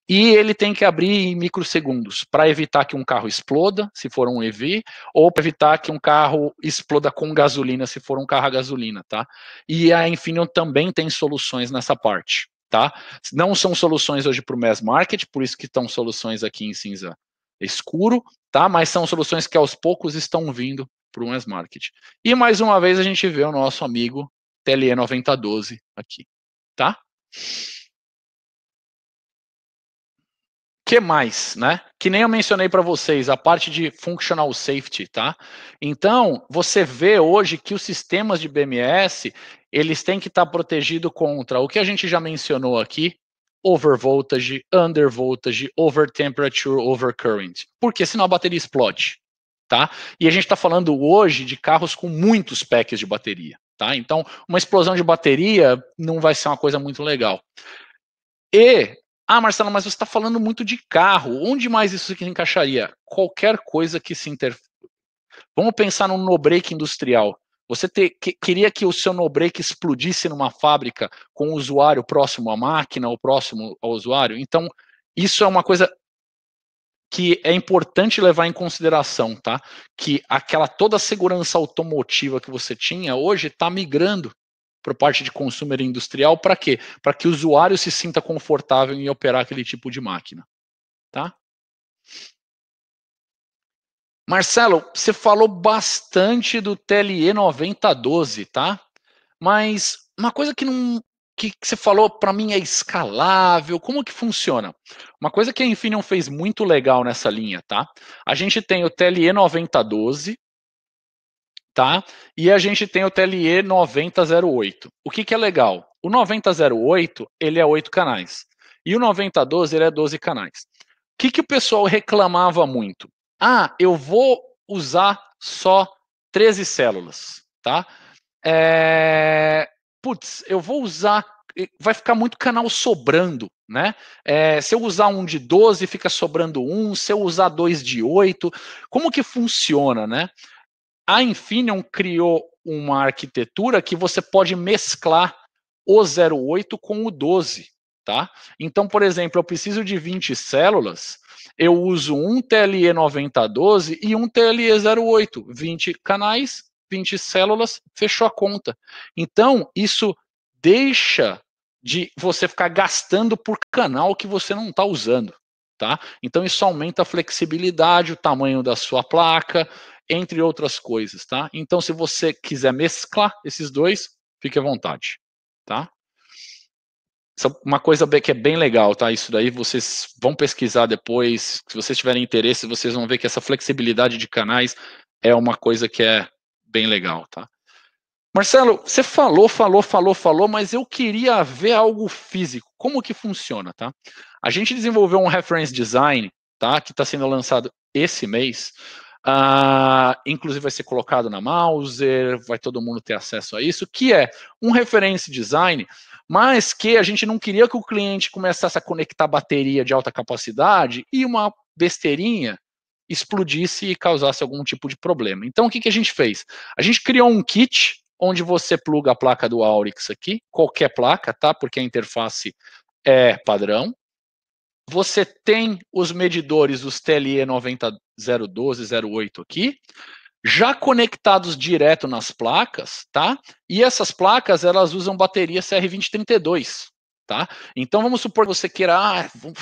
E ele tem que abrir em microsegundos para evitar que um carro exploda, se for um EV, ou para evitar que um carro exploda com gasolina, se for um carro a gasolina, tá? E a Infineon também tem soluções nessa parte, tá? Não são soluções hoje para o mass market, por isso que estão soluções aqui em cinza escuro, tá? Mas são soluções que aos poucos estão vindo para o mass market. E mais uma vez a gente vê o nosso amigo TLE 9012 aqui, tá? Que mais, né? Que nem eu mencionei para vocês, a parte de functional safety, tá? Então, você vê hoje que os sistemas de BMS, eles têm que estar protegidos contra o que a gente já mencionou aqui, overvoltage, undervoltage, overtemperature, overcurrent. Porque senão a bateria explode, tá? E a gente está falando hoje de carros com muitos packs de bateria, tá? Então, uma explosão de bateria não vai ser uma coisa muito legal. E, Marcelo, mas você está falando muito de carro. Onde mais isso se encaixaria? Qualquer coisa que se Vamos pensar num no-break industrial. Você queria que o seu no-break explodisse numa fábrica com o usuário próximo à máquina ou próximo ao usuário? Então, isso é uma coisa que é importante levar em consideração, tá? Que toda a segurança automotiva que você tinha hoje está migrando para parte de consumer industrial, para quê? Para que o usuário se sinta confortável em operar aquele tipo de máquina, tá? Marcelo, você falou bastante do TLE 9012, tá? Mas uma coisa que você falou para mim é escalável, como que funciona? Uma coisa que a Infineon fez muito legal nessa linha, tá? A gente tem o TLE 9012, tá? E a gente tem o TLE 9008. O que é legal? O 9008, ele é 8 canais. E o 9012, ele é 12 canais. O que o pessoal reclamava muito? Eu vou usar só 13 células, tá? Eu vou usar, vai ficar muito canal sobrando, né? Se eu usar um de 12, fica sobrando um, se eu usar dois de 8, como que funciona, né? A Infineon criou uma arquitetura que você pode mesclar o 08 com o 12, tá? Então, por exemplo, eu preciso de 20 células, eu uso um TLE 9012 e um TLE 08, 20 canais, 20 células, fechou a conta. Então, isso deixa de você ficar gastando por canal que você não está usando, tá? Então, isso aumenta a flexibilidade, o tamanho da sua placa, entre outras coisas, tá? Então, se você quiser mesclar esses dois, fique à vontade, tá? Uma coisa que é bem legal, tá? Isso daí vocês vão pesquisar depois. Se vocês tiverem interesse, vocês vão ver que essa flexibilidade de canais é uma coisa que é bem legal, tá? Marcelo, você falou, mas eu queria ver algo físico. Como que funciona, tá? A gente desenvolveu um reference design, tá? Que está sendo lançado esse mês. Inclusive vai ser colocado na Mauser, vai todo mundo ter acesso a isso, que é um reference design, mas que a gente não queria que o cliente começasse a conectar bateria de alta capacidade e uma besteirinha explodisse e causasse algum tipo de problema. Então, o que a gente fez? A gente criou um kit onde você pluga a placa do Aurix aqui, qualquer placa, tá? Porque a interface é padrão. Você tem os medidores dos TLE 90012, 08 aqui, já conectados direto nas placas, tá? E essas placas, elas usam bateria CR2032, tá? Então, vamos supor que você queira, vou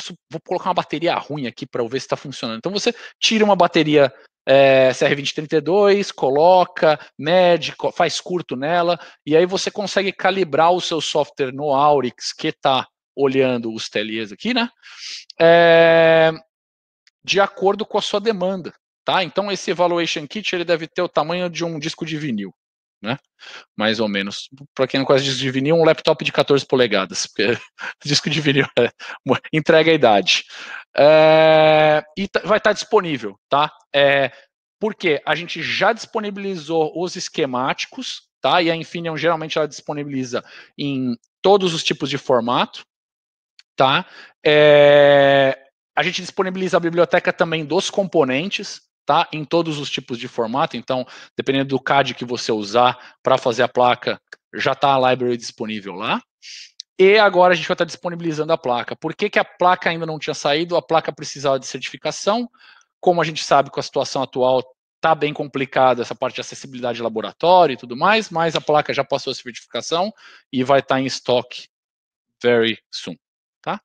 colocar uma bateria ruim aqui para ver se está funcionando. Então, você tira uma bateria CR2032, coloca, mede, faz curto nela, e aí você consegue calibrar o seu software no Aurix, que está olhando os TLEs aqui, né? De acordo com a sua demanda, tá? Então esse evaluation kit ele deve ter o tamanho de um disco de vinil, né? Mais ou menos. Para quem não conhece disco de vinil, um laptop de 14 polegadas, porque disco de vinil entrega a idade. E vai estar disponível, tá? Porque a gente já disponibilizou os esquemáticos, tá? E a Infineon geralmente ela disponibiliza em todos os tipos de formato, tá? A gente disponibiliza a biblioteca também dos componentes, tá? Em todos os tipos de formato, então, dependendo do CAD que você usar para fazer a placa, já está a library disponível lá. E agora a gente vai estar disponibilizando a placa. Por que, que a placa ainda não tinha saído? A placa precisava de certificação. Como a gente sabe, com a situação atual, está bem complicada essa parte de acessibilidade de laboratório e tudo mais, mas a placa já passou a certificação e vai estar em estoque very soon, tá?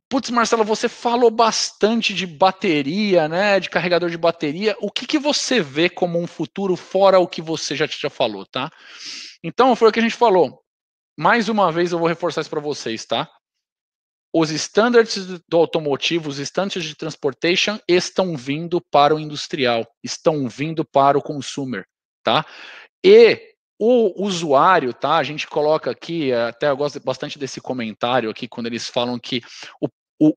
Putz, Marcelo, você falou bastante de bateria, né, de carregador de bateria. O que você vê como um futuro fora o que você já falou, tá? Então, foi o que a gente falou. Mais uma vez, eu vou reforçar isso para vocês, tá? Os standards do automotivo, os standards de transportation estão vindo para o industrial, estão vindo para o consumer, tá? E o usuário, tá? A gente coloca aqui, até eu gosto bastante desse comentário aqui, quando eles falam que o,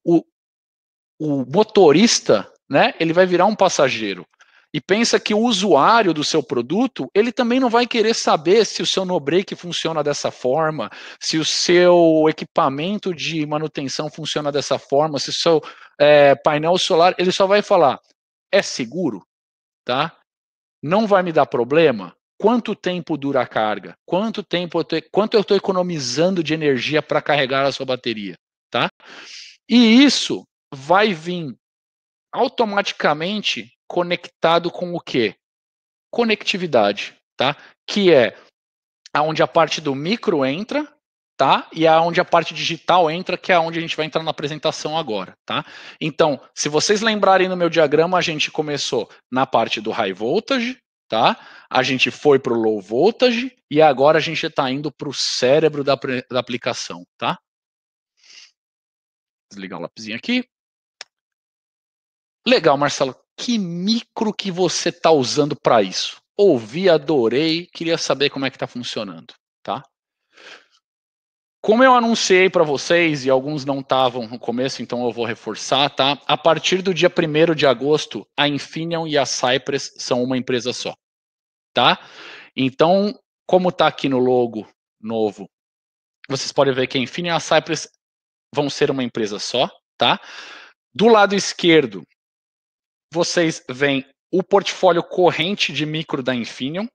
o, o motorista, né, ele vai virar um passageiro. E pensa que o usuário do seu produto, ele também não vai querer saber se o seu no-break funciona dessa forma, se o seu equipamento de manutenção funciona dessa forma, se o seu painel solar, ele só vai falar, é seguro, tá? Não vai me dar problema? Quanto tempo dura a carga? Quanto eu estou economizando de energia para carregar a sua bateria, tá? E isso vai vir automaticamente conectado com o quê? Conectividade, tá? Que é aonde a parte do micro entra, tá? E aonde a parte digital entra, que é onde a gente vai entrar na apresentação agora, tá? Então, se vocês lembrarem no meu diagrama, a gente começou na parte do high voltage, tá? A gente foi para o low voltage e agora a gente está indo para o cérebro da aplicação, tá? Desligar o lapisinho aqui. Legal, Marcelo. Que micro que você está usando para isso? Ouvi, adorei, queria saber como é que está funcionando, tá? Como eu anunciei para vocês, e alguns não estavam no começo, então eu vou reforçar, tá? A partir do dia 1º de agosto, a Infineon e a Cypress são uma empresa só, tá? Então, como está aqui no logo novo, vocês podem ver que a Infineon e a Cypress vão ser uma empresa só, tá? Do lado esquerdo, vocês veem o portfólio corrente de micro da Infineon,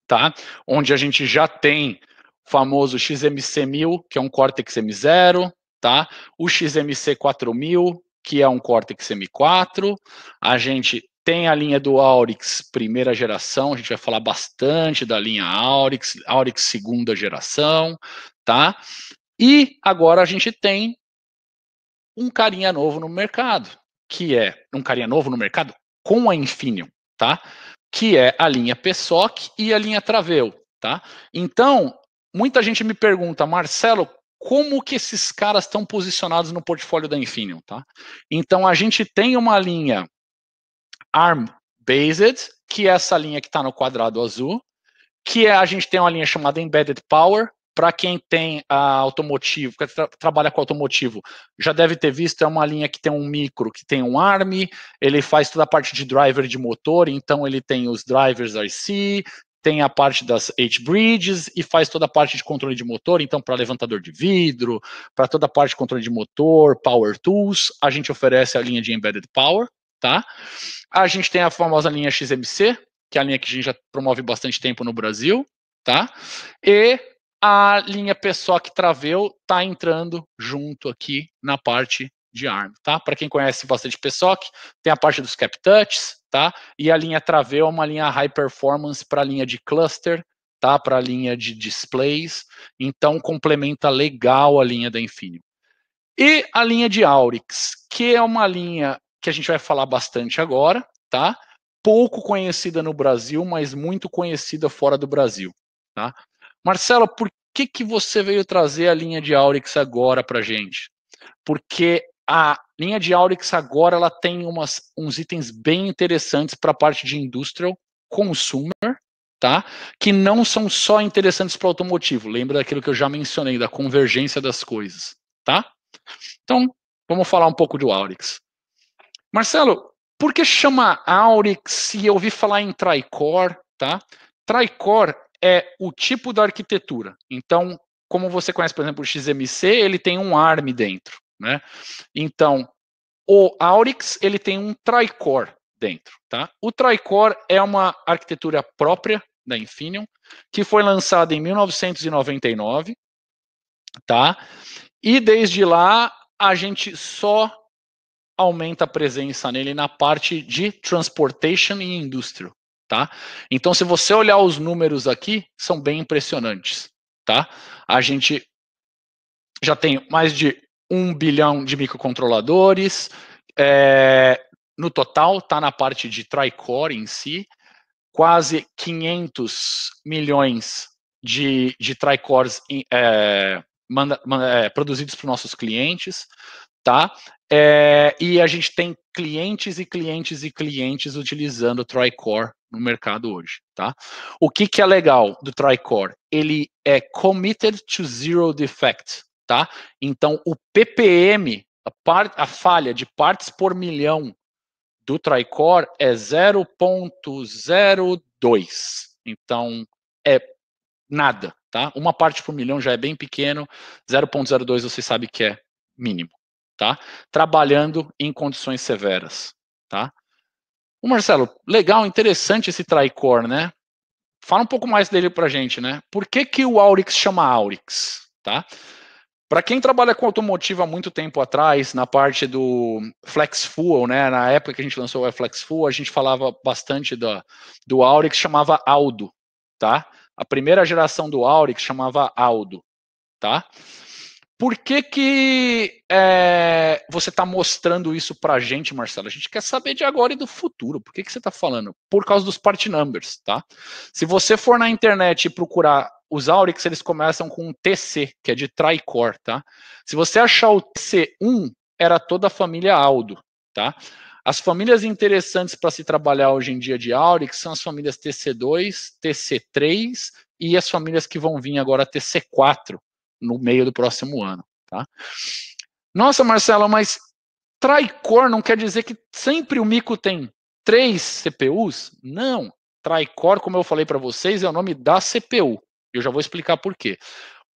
tá? Onde a gente já tem o famoso XMC1000, que é um Cortex M0, tá? O XMC 4000, que é um Cortex M4. A gente tem a linha do Aurix primeira geração, a gente vai falar bastante da linha Aurix, Aurix segunda geração, tá? E agora a gente tem um carinha novo no mercado, que é um carinha novo no mercado com a Infineon, tá? Que é a linha PSOC e a linha Traveo, tá? Então, muita gente me pergunta, Marcelo, como que esses caras estão posicionados no portfólio da Infineon, tá? Então, a gente tem uma linha ARM-based, que é essa linha que está no quadrado azul, que a gente tem uma linha chamada Embedded Power. Para quem tem automotivo, que trabalha com automotivo, já deve ter visto, é uma linha que tem um micro, que tem um ARM, ele faz toda a parte de driver de motor, então ele tem os drivers IC, tem a parte das H-bridges e faz toda a parte de controle de motor, então para levantador de vidro, para toda a parte de controle de motor, power tools, a gente oferece a linha de Embedded Power, tá? A gente tem a famosa linha XMC, que é a linha que a gente já promove bastante tempo no Brasil, tá? E a linha PSOC Traveo está entrando junto aqui na parte de ARM, tá? Para quem conhece bastante PSOC, tem a parte dos CapTouch, tá? E a linha Traveo é uma linha high performance para a linha de cluster, tá? Para a linha de displays, então complementa legal a linha da Infineon. E a linha de Aurix, que é uma linha que a gente vai falar bastante agora, tá? Pouco conhecida no Brasil, mas muito conhecida fora do Brasil, tá? Marcelo, por que você veio trazer a linha de Aurix agora para a gente? Porque a linha de Aurix agora ela tem uns itens bem interessantes para a parte de industrial, consumer, tá? Que não são só interessantes para o automotivo. Lembra daquilo que eu já mencionei, da convergência das coisas, tá? Então, vamos falar um pouco do Aurix. Marcelo, por que chama Aurix se eu ouvi falar em Tricor? tá? Tri-core é o tipo da arquitetura. Então, como você conhece, por exemplo, o XMC, ele tem um ARM dentro, né? Então, o Aurix, ele tem um Tri-core dentro, tá? O Tri-core é uma arquitetura própria da Infineon, que foi lançada em 1999, tá? E desde lá, a gente só aumenta a presença nele na parte de transportation e industrial, tá? Então, se você olhar os números aqui, são bem impressionantes, tá? A gente já tem mais de 1 bilhão de microcontroladores, no total, está na parte de Tri-core em si, quase 500 milhões de Tri-cores produzidos para os nossos clientes, tá? E a gente tem clientes e clientes e clientes utilizando o Tri-core no mercado hoje, tá? O que é legal do Tri-core? Ele é committed to zero defect, tá? Então, o PPM, a falha de partes por milhão do Tri-core é 0,02. Então, é nada, tá? Uma parte por milhão já é bem pequeno, 0,02 você sabe que é mínimo, tá? Trabalhando em condições severas, tá? O Marcelo, legal, interessante esse Tri-core, né? Fala um pouco mais dele pra gente, né? Por que o Aurix chama Aurix, tá? Para quem trabalha com automotivo há muito tempo atrás, na parte do Flex Fuel, né? Na época que a gente lançou o Flex Fuel, a gente falava bastante do Aurix, chamava Aldo, tá? A primeira geração do Aurix chamava Aldo, tá? Por que você está mostrando isso para a gente, Marcelo? A gente quer saber de agora e do futuro. Por que você está falando? Por causa dos part numbers, tá? Se você for na internet e procurar os Aurix, eles começam com um TC, que é de Tri-core, tá? Se você achar o TC1, era toda a família Aldo, tá? As famílias interessantes para se trabalhar hoje em dia de Aurix são as famílias TC2, TC3 e as famílias que vão vir agora TC4 no meio do próximo ano, tá? Nossa, Marcelo, mas Tri-core não quer dizer que sempre o mico tem 3 CPUs? Não. Tri-core, como eu falei para vocês, é o nome da CPU. Eu já vou explicar por quê.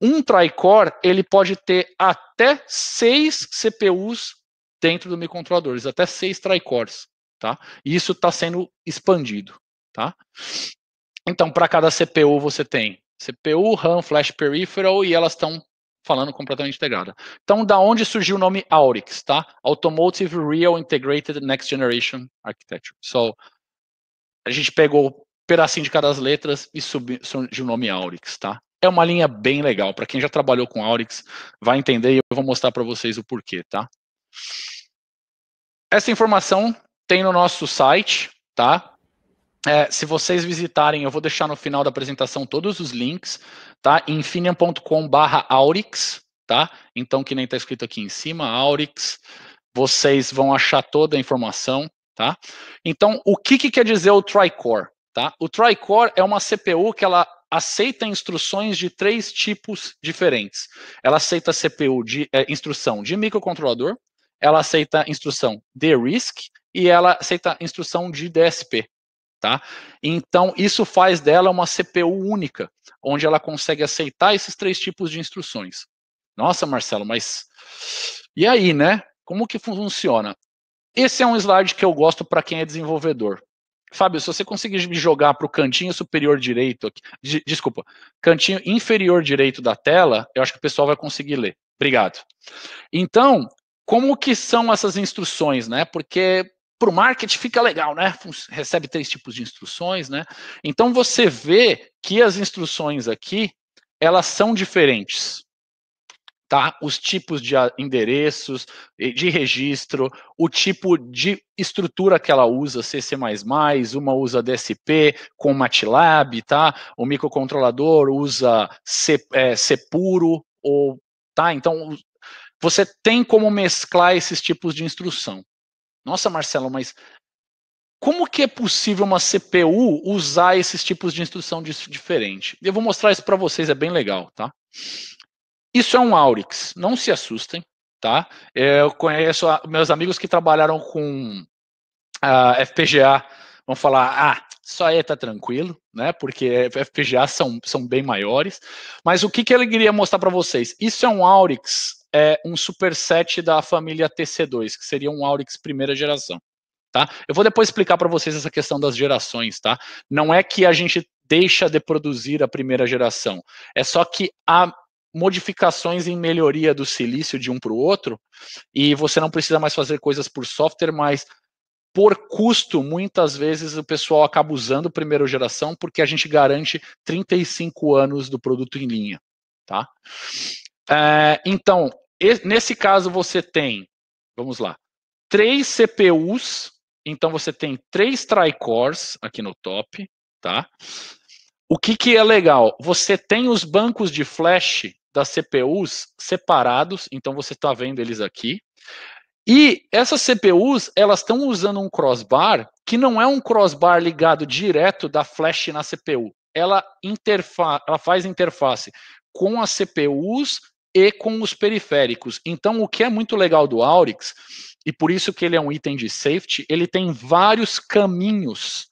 Um Tri-core, ele pode ter até 6 CPUs dentro do microcontrolador, até 6 Tri-cores, tá? E isso está sendo expandido, tá? Então, para cada CPU você tem CPU, RAM, Flash Peripheral, e elas estão falando completamente integrada. Então, da onde surgiu o nome Aurix, tá? Automotive Real Integrated Next Generation Architecture. So, a gente pegou um pedacinho de cada das letras e surgiu o nome Aurix, tá? É uma linha bem legal. Para quem já trabalhou com Aurix, vai entender e eu vou mostrar para vocês o porquê, tá? Essa informação tem no nosso site, tá? Se vocês visitarem, eu vou deixar no final da apresentação todos os links, tá? Infineon.com/Aurix, tá? Então, que nem está escrito aqui em cima, Aurix, vocês vão achar toda a informação, tá? Então, o que quer dizer o Tri-core, tá? O Tri-core é uma CPU que ela aceita instruções de 3 tipos diferentes. Ela aceita instrução de microcontrolador, ela aceita instrução de RISC e ela aceita instrução de DSP. Tá? Então, isso faz dela uma CPU única, onde ela consegue aceitar esses 3 tipos de instruções. Nossa, Marcelo, mas e aí, né? Como que funciona? Esse é um slide que eu gosto para quem é desenvolvedor. Fábio, se você conseguir me jogar para o cantinho superior direito, cantinho inferior direito da tela, eu acho que o pessoal vai conseguir ler. Obrigado. Então, como que são essas instruções, né? Porque para o marketing fica legal, né? Recebe 3 tipos de instruções, né? Então você vê que as instruções aqui, elas são diferentes, tá? Os tipos de endereços, de registro, o tipo de estrutura que ela usa, CC++, uma usa DSP com MATLAB, tá? O microcontrolador usa C puro, ou, tá? Então, você tem como mesclar esses tipos de instrução. Nossa, Marcelo, mas como que é possível uma CPU usar esses tipos de instrução diferente? Eu vou mostrar isso para vocês, é bem legal, tá? Isso é um Aurix, não se assustem, tá? Eu conheço meus amigos que trabalharam com a FPGA, vão falar, Isso aí tá tranquilo, né? Porque FPGA são bem maiores. Mas o que ele queria mostrar para vocês? Isso é um Aurix, um superset da família TC2, que seria um Aurix primeira geração. Tá? Eu vou depois explicar para vocês essa questão das gerações, tá? Não é que a gente deixa de produzir a primeira geração, é só que há modificações em melhoria do silício de um para o outro, e você não precisa mais fazer coisas por software, mas por custo, muitas vezes o pessoal acaba usando a primeira geração, porque a gente garante 35 anos do produto em linha, tá? Então, nesse caso você tem, vamos lá, 3 CPUs. Então você tem 3 tri-cores aqui no top, tá? O que é legal? Você tem os bancos de flash das CPUs separados, então você está vendo eles aqui. E essas CPUs, elas estão usando um crossbar que não é um crossbar ligado direto da flash na CPU. Ela faz interface com as CPUs e com os periféricos. Então, o que é muito legal do Aurix, e por isso que ele é um item de safety, ele tem vários caminhos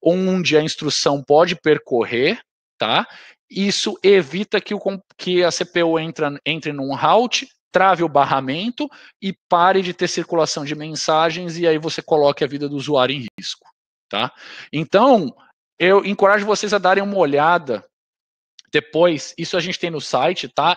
onde a instrução pode percorrer, tá? Isso evita que a CPU entre num halt, trave o barramento e pare de ter circulação de mensagens, e aí você coloque a vida do usuário em risco, tá? Então, eu encorajo vocês a darem uma olhada depois. Isso a gente tem no site, tá?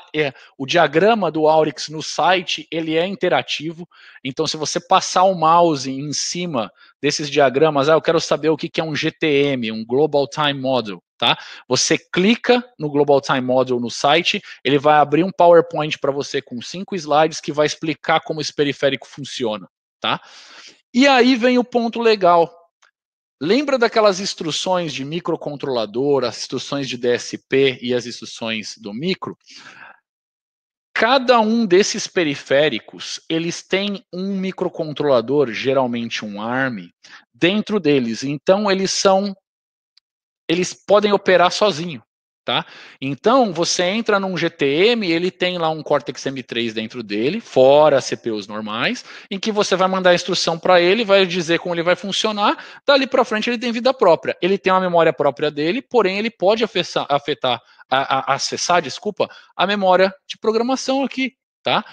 O diagrama do Aurix no site, ele é interativo. Então, se você passar o mouse em cima desses diagramas, eu quero saber o que é um GTM, um Global Time Model, tá? Você clica no Global Time Model no site, ele vai abrir um PowerPoint para você com 5 slides que vai explicar como esse periférico funciona, tá? E aí vem o ponto legal. Lembra daquelas instruções de microcontrolador, as instruções de DSP e as instruções do micro? Cada um desses periféricos, eles têm um microcontrolador, geralmente um ARM, dentro deles. Então, eles podem operar sozinho. Tá? Então, você entra num GTM, ele tem lá um Cortex M3 dentro dele, fora CPUs normais, em que você vai mandar a instrução para ele, vai dizer como ele vai funcionar, dali para frente ele tem vida própria. Ele tem uma memória própria dele, porém ele pode acessar a memória de programação aqui. Tá?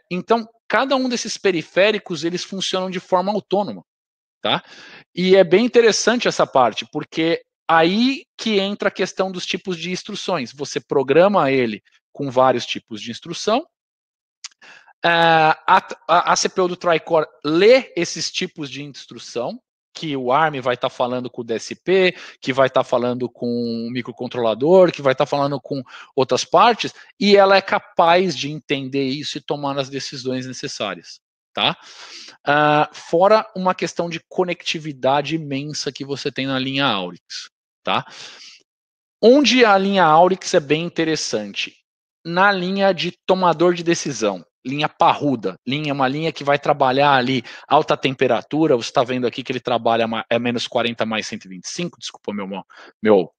Então, cada um desses periféricos, eles funcionam de forma autônoma. Tá? E é bem interessante essa parte, porque aí que entra a questão dos tipos de instruções. Você programa ele com vários tipos de instrução. A CPU do Tri-Core lê esses tipos de instrução, que o ARM vai estar falando com o DSP, que vai estar falando com o microcontrolador, que vai estar falando com outras partes, e ela é capaz de entender isso e tomar as decisões necessárias. Tá? Fora uma questão de conectividade imensa que você tem na linha Aurix. Tá? Onde a linha Aurix é bem interessante? Na linha de tomador de decisão, linha parruda, uma linha que vai trabalhar ali alta temperatura. Você está vendo aqui que ele trabalha menos 40 mais 125, desculpa meu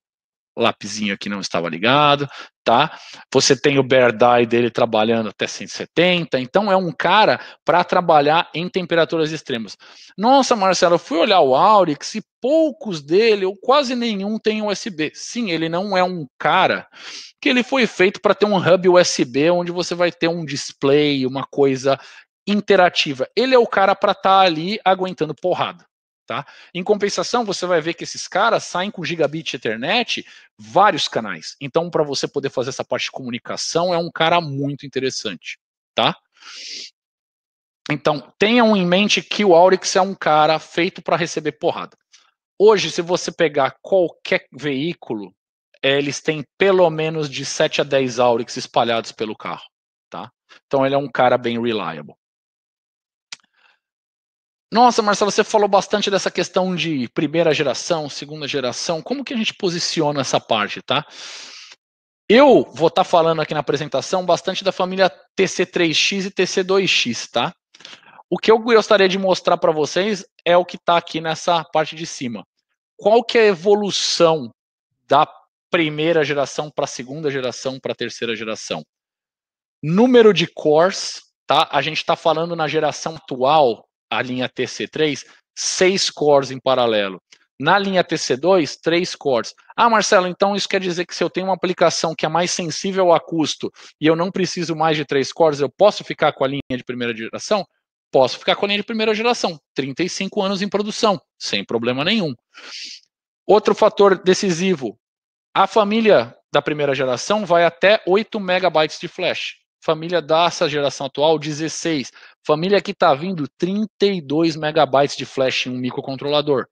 lapisinho aqui não estava ligado, tá? Você tem o Bear Die dele trabalhando até 170, então é um cara para trabalhar em temperaturas extremas. Nossa, Marcelo, eu fui olhar o Aurix e poucos dele, ou quase nenhum, tem USB. Sim, ele não é um cara que ele foi feito para ter um hub USB onde você vai ter um display, uma coisa interativa. Ele é o cara para estar ali aguentando porrada. Tá? Em compensação, você vai ver que esses caras saem com gigabit Ethernet, vários canais. Então, para você poder fazer essa parte de comunicação, é um cara muito interessante. Tá? Então, tenham em mente que o Aurix é um cara feito para receber porrada. Hoje, se você pegar qualquer veículo, eles têm pelo menos de 7 a 10 Aurix espalhados pelo carro. Tá? Então, ele é um cara bem reliable. Nossa, Marcelo, você falou bastante dessa questão de primeira geração, segunda geração. Como que a gente posiciona essa parte, tá? Eu vou estar falando aqui na apresentação bastante da família TC3X e TC2X, tá? O que eu gostaria de mostrar para vocês é o que está aqui nessa parte de cima. Qual que é a evolução da primeira geração para a segunda geração para a terceira geração? Número de cores, tá? A gente está falando na geração atual, a linha TC3, 6 cores em paralelo. Na linha TC2, 3 cores. Ah, Marcelo, então isso quer dizer que se eu tenho uma aplicação que é mais sensível a custo e eu não preciso mais de 3 cores, eu posso ficar com a linha de primeira geração? Posso ficar com a linha de primeira geração. 35 anos em produção, sem problema nenhum. Outro fator decisivo, a família da primeira geração vai até 8 megabytes de flash. Família dessa geração atual, 16. Família que está vindo 32 megabytes de flash em um microcontrolador.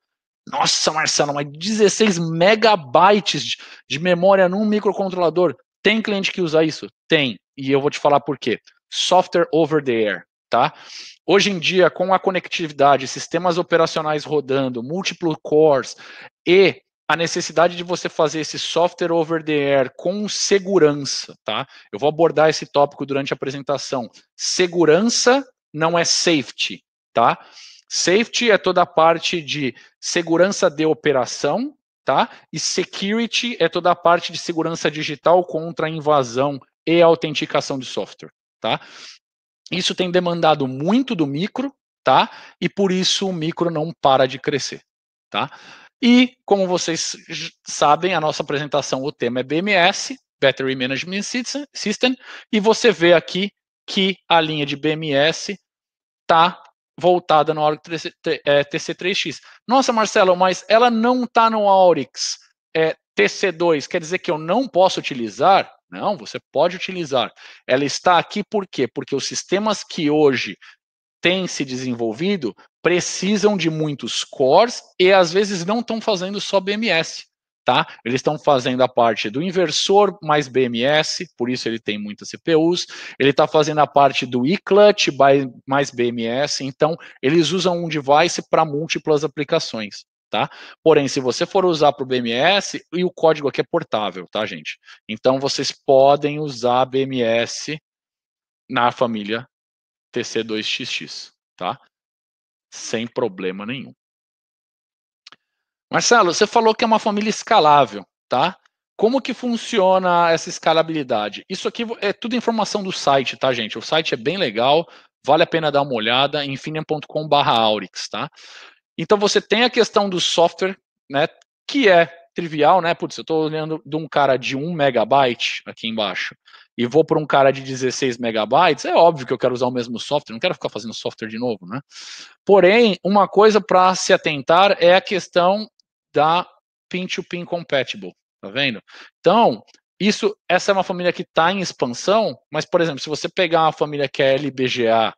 Nossa, Marcelo, mas 16 megabytes de memória num microcontrolador. Tem cliente que usa isso? Tem. E eu vou te falar por quê. Software over the air, tá? Hoje em dia, com a conectividade, sistemas operacionais rodando, múltiplos cores e a necessidade de você fazer esse software over the air com segurança, tá? Eu vou abordar esse tópico durante a apresentação. Segurança não é safety, tá? Safety é toda a parte de segurança de operação, tá? E security é toda a parte de segurança digital contra a invasão e autenticação de software, tá? Isso tem demandado muito do micro, tá? E por isso o micro não para de crescer, tá? E, como vocês sabem, a nossa apresentação, o tema é BMS, Battery Management System, e você vê aqui que a linha de BMS está voltada no Aurix TC3X. Nossa, Marcelo, mas ela não está no Aurix TC2, quer dizer que eu não posso utilizar? Não, você pode utilizar. Ela está aqui por quê? Porque os sistemas que hoje têm se desenvolvido precisam de muitos cores e às vezes não estão fazendo só BMS, tá? Eles estão fazendo a parte do inversor mais BMS, por isso ele tem muitas CPUs, ele está fazendo a parte do eClutch mais BMS, então eles usam um device para múltiplas aplicações, tá? Porém, se você for usar para o BMS, e o código aqui é portável, tá, gente? Então vocês podem usar BMS na família TC2XX, tá? Sem problema nenhum. Marcelo, você falou que é uma família escalável, tá? Como que funciona essa escalabilidade? Isso aqui é tudo informação do site, tá, gente? O site é bem legal, vale a pena dar uma olhada, infinium.com/aurix, tá? Então você tem a questão do software, né, que é trivial, né? Putz, eu estou olhando de um cara de 1 megabyte aqui embaixo e vou para um cara de 16 megabytes, é óbvio que eu quero usar o mesmo software, não quero ficar fazendo software de novo, né? Porém, uma coisa para se atentar é a questão da pin-to-pin compatible, tá vendo? Então, essa é uma família que está em expansão, mas, por exemplo, se você pegar uma família que é LBGA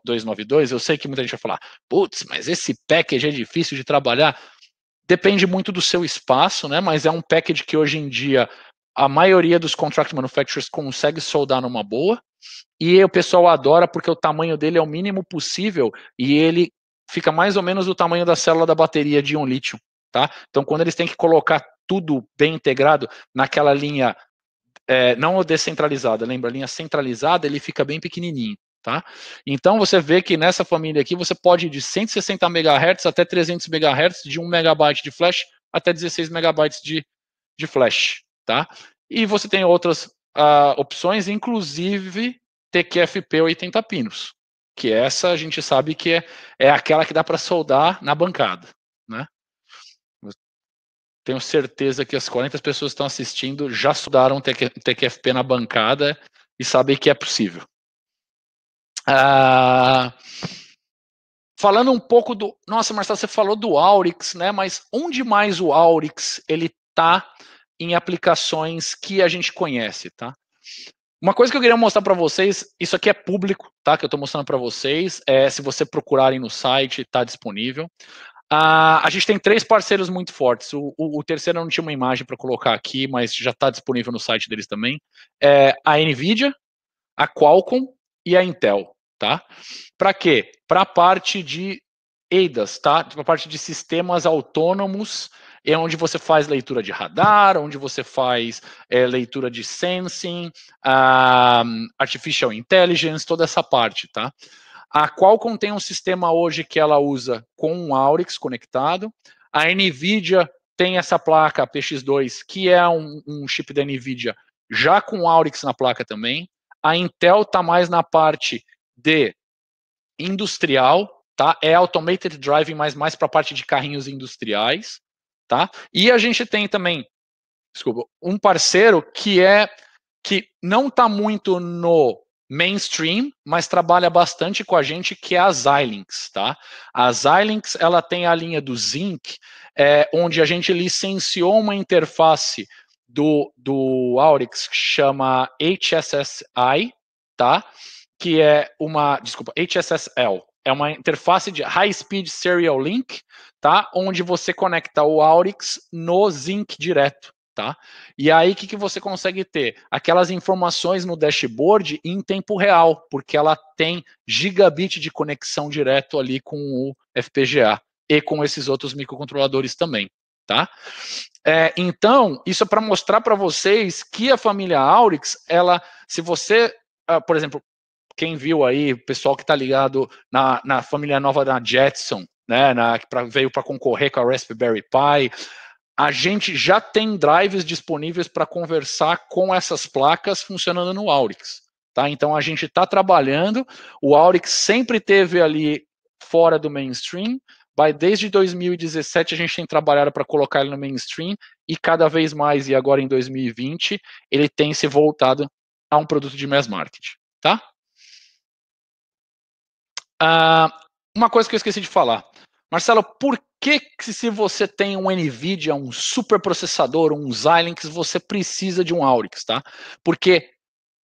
292, eu sei que muita gente vai falar, putz, mas esse package é difícil de trabalhar. Depende muito do seu espaço, né? Mas é um package que hoje em dia a maioria dos contract manufacturers consegue soldar numa boa, e o pessoal adora porque o tamanho dele é o mínimo possível e ele fica mais ou menos do tamanho da célula da bateria de íon lítio, tá? Então, quando eles têm que colocar tudo bem integrado naquela linha não descentralizada, lembra? A linha centralizada, ele fica bem pequenininho, tá? Então, você vê que nessa família aqui, você pode ir de 160 MHz até 300 MHz, de 1 megabyte de flash até 16 megabytes de flash, tá? E você tem outras opções, inclusive TQFP 80 pinos, que essa a gente sabe que é aquela que dá para soldar na bancada, né? Tenho certeza que as 40 pessoas que estão assistindo já soldaram TQFP na bancada e sabem que é possível. Falando um pouco do... Nossa, Marcelo, você falou do Aurix, né? Mas onde mais o Aurix ele está em aplicações que a gente conhece, tá? Uma coisa que eu queria mostrar para vocês, isso aqui é público, tá? Que eu estou mostrando para vocês. Se você procurarem no site, está disponível. A gente tem 3 parceiros muito fortes. O terceiro não tinha uma imagem para colocar aqui, mas já está disponível no site deles também. A NVIDIA, a Qualcomm e a Intel, tá? Para quê? Para a parte de ADAS, tá? Para a parte de sistemas autônomos, é onde você faz leitura de radar, onde você faz leitura de sensing, artificial intelligence, toda essa parte, tá? A Qualcomm tem um sistema hoje que ela usa com um Aurix conectado. A NVIDIA tem essa placa PX2, que é um chip da NVIDIA, já com Aurix na placa também. A Intel está mais na parte de industrial, tá? É automated driving, mas mais para a parte de carrinhos industriais, tá? E a gente tem também, desculpa, um parceiro que não está muito no mainstream, mas trabalha bastante com a gente, que é a Xilinx, tá? A Xilinx, ela tem a linha do Zinc, onde a gente licenciou uma interface do Aurix que chama HSSI, tá? Que é HSSL, é uma interface de High Speed Serial Link, tá? Onde você conecta o Aurix no Zinc direto, tá? E aí, o que você consegue ter? Aquelas informações no dashboard em tempo real, porque ela tem gigabit de conexão direto ali com o FPGA e com esses outros microcontroladores também, tá? Então, isso é para mostrar para vocês que a família Aurix, se você, por exemplo, quem viu aí, o pessoal que está ligado na família nova da Jetson, né, veio para concorrer com a Raspberry Pi, a gente já tem drives disponíveis para conversar com essas placas funcionando no Aurix. Tá? Então a gente está trabalhando, o Aurix sempre teve ali fora do mainstream, desde 2017 a gente tem trabalhado para colocar ele no mainstream, e cada vez mais, e agora em 2020, ele tem se voltado a um produto de mass market. Tá? Uma coisa que eu esqueci de falar. Marcelo, por que se você tem um NVIDIA, um superprocessador, um Xilinx, você precisa de um Aurix, tá? Porque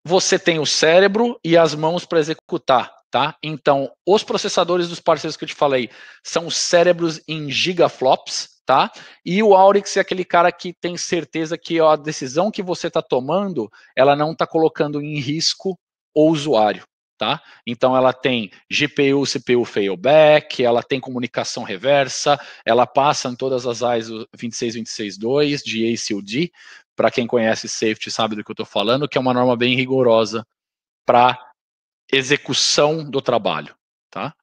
você tem o cérebro e as mãos para executar, tá? Então, os processadores dos parceiros que eu te falei são cérebros em gigaflops, tá? E o Aurix é aquele cara que tem certeza que a decisão que você está tomando, ela não está colocando em risco o usuário. Tá? Então ela tem GPU, CPU failback, ela tem comunicação reversa, ela passa em todas as ISO 26262 de ACOD, para quem conhece safety sabe do que eu estou falando, que é uma norma bem rigorosa para execução do trabalho. Tá?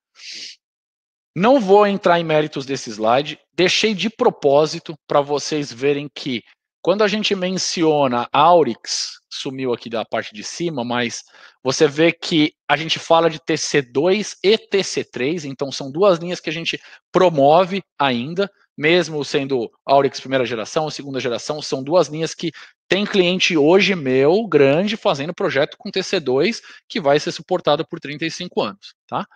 Não vou entrar em méritos desse slide, deixei de propósito para vocês verem que quando a gente menciona Aurix, sumiu aqui da parte de cima, mas você vê que a gente fala de TC2 e TC3, então são duas linhas que a gente promove ainda, mesmo sendo Aurix primeira geração ou segunda geração, são duas linhas que tem cliente hoje meu, grande, fazendo projeto com TC2, que vai ser suportado por 35 anos, tá?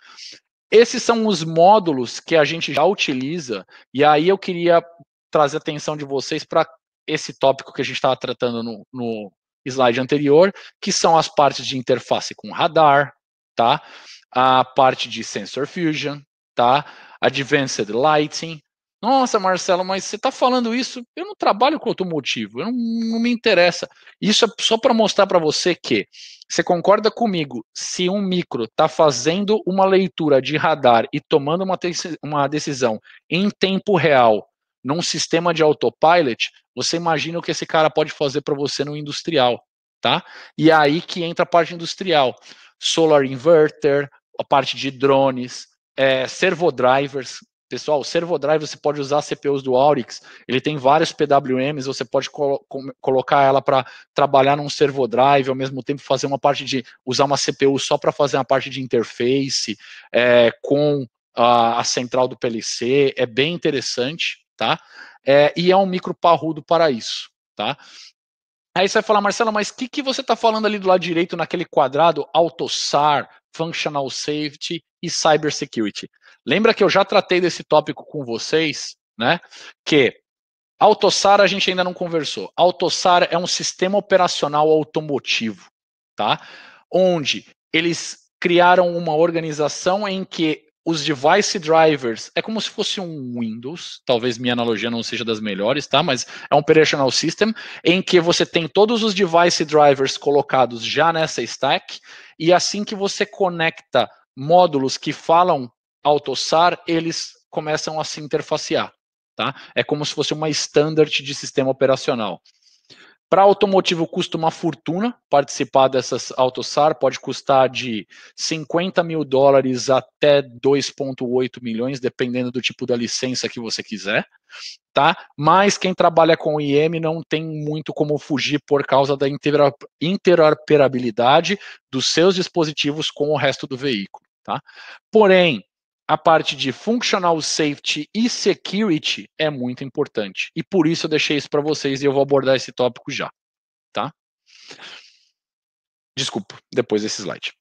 Esses são os módulos que a gente já utiliza, e aí eu queria trazer a atenção de vocês para esse tópico que a gente estava tratando no slide anterior, que são as partes de interface com radar, tá? A parte de sensor fusion, tá? Advanced lighting. Nossa, Marcelo, mas você está falando isso? Eu não trabalho com automotivo, não me interessa. Isso é só para mostrar para você que você concorda comigo, se um micro está fazendo uma leitura de radar e tomando uma decisão em tempo real num sistema de autopilot, você imagina o que esse cara pode fazer para você no industrial, tá? E é aí que entra a parte industrial. Solar inverter, a parte de drones, servodrivers. Pessoal, servodrive você pode usar CPUs do Aurix, ele tem vários PWMs, você pode colocar ela para trabalhar num servodrive, ao mesmo tempo fazer uma parte de, usar uma CPU só para fazer uma parte de interface, com a central do PLC, é bem interessante, tá? E é um micro parrudo para isso, tá? Aí você vai falar, Marcelo, mas o que você está falando ali do lado direito naquele quadrado AutoSAR, Functional Safety e Cybersecurity? Lembra que eu já tratei desse tópico com vocês, né? Que AutoSAR a gente ainda não conversou. AutoSAR é um sistema operacional automotivo, tá? Onde eles criaram uma organização em que os device drivers é como se fosse um Windows, talvez minha analogia não seja das melhores, tá? Mas é um operational system em que você tem todos os device drivers colocados já nessa stack, e assim que você conecta módulos que falam AutoSAR, eles começam a se interfacear, tá? É como se fosse uma standard de sistema operacional. Para automotivo custa uma fortuna participar dessas AutoSAR, pode custar de $50 mil até 2,8 milhões, dependendo do tipo da licença que você quiser, tá? Mas quem trabalha com IM não tem muito como fugir por causa da interoperabilidade dos seus dispositivos com o resto do veículo, tá? Porém, a parte de Functional Safety e Security é muito importante. E por isso eu deixei isso para vocês e eu vou abordar esse tópico já, tá? Desculpa, depois desse slide.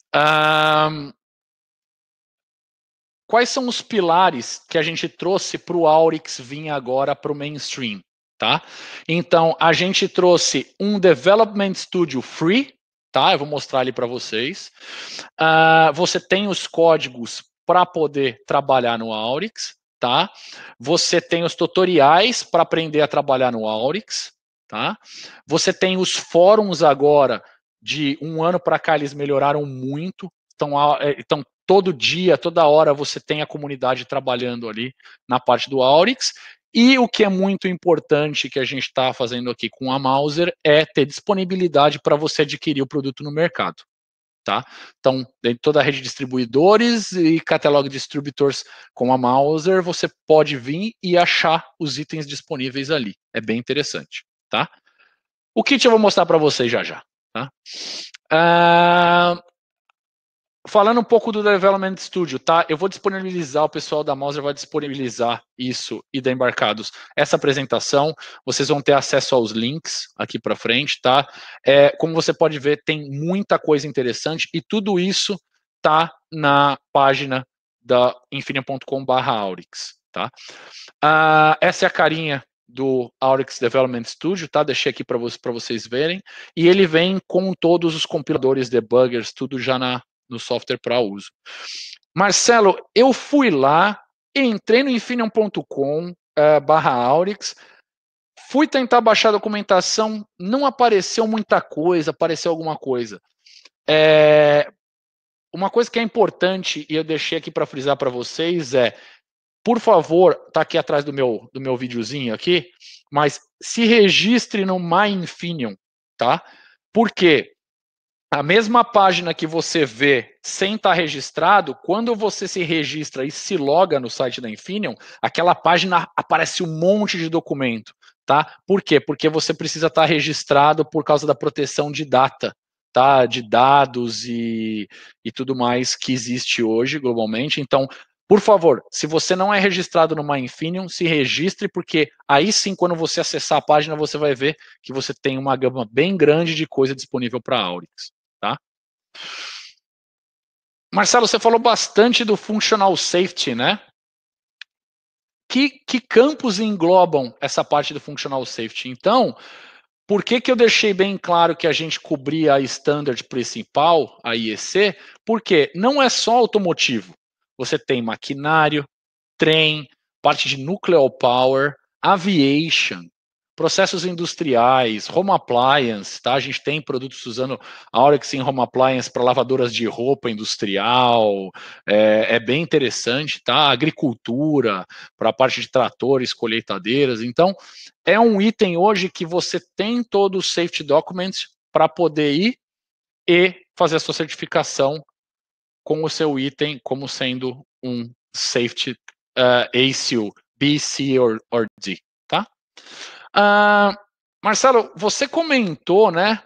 Quais são os pilares que a gente trouxe para o Aurix vir agora para o mainstream, tá? Então, a gente trouxe um Development Studio Free, tá? Eu vou mostrar ali para vocês. Você tem os códigos para poder trabalhar no Aurix, tá? Você tem os tutoriais para aprender a trabalhar no Aurix, tá? Você tem os fóruns agora, de um ano para cá eles melhoraram muito, então todo dia, toda hora você tem a comunidade trabalhando ali na parte do Aurix. E o que é muito importante que a gente está fazendo aqui com a Mouser é ter disponibilidade para você adquirir o produto no mercado. Tá? Então, dentro de toda a rede de distribuidores e catalog distributors com a Mouser, você pode vir e achar os itens disponíveis ali. É bem interessante. Tá? O kit eu vou mostrar para vocês já já. Tá? Falando um pouco do Development Studio, tá? Eu vou disponibilizar, o pessoal da Mouser vai disponibilizar isso e da Embarcados, essa apresentação. Vocês vão ter acesso aos links aqui para frente, tá? Como você pode ver, tem muita coisa interessante e tudo isso tá na página da infineon.com/aurix, tá? Essa é a carinha do Aurix Development Studio, tá? Deixei aqui para vocês verem. E ele vem com todos os compiladores, debuggers, tudo já no software para uso. Marcelo, eu fui lá, entrei no infineon.com/aurix, fui tentar baixar a documentação, não apareceu muita coisa, apareceu alguma coisa. Uma coisa que é importante, e eu deixei aqui para frisar para vocês, por favor, tá aqui atrás do meu videozinho aqui, mas se registre no My Infineon, tá? Por quê? A mesma página que você vê sem estar registrado, quando você se registra e se loga no site da Infineon, aquela página aparece um monte de documento, tá? Por quê? Porque você precisa estar registrado por causa da proteção de data, tá? De dados e tudo mais que existe hoje globalmente. Então, por favor, se você não é registrado no My Infineon, se registre, porque aí sim, quando você acessar a página, você vai ver que você tem uma gama bem grande de coisa disponível para a Aurix. Tá? Marcelo, você falou bastante do Functional Safety, né? Que campos englobam essa parte do Functional Safety? Então, por que eu deixei bem claro que a gente cobria a standard principal, a IEC? Porque não é só automotivo. Você tem maquinário, trem, parte de nuclear power, aviation, processos industriais, home appliance, tá? A gente tem produtos usando Aurix em home appliance para lavadoras de roupa industrial, é bem interessante, tá? Agricultura, para a parte de tratores, colheitadeiras. Então, é um item hoje que você tem todo o safety documents para poder ir e fazer a sua certificação com o seu item como sendo um safety ASIL B, C or D, tá? Marcelo, você comentou, né,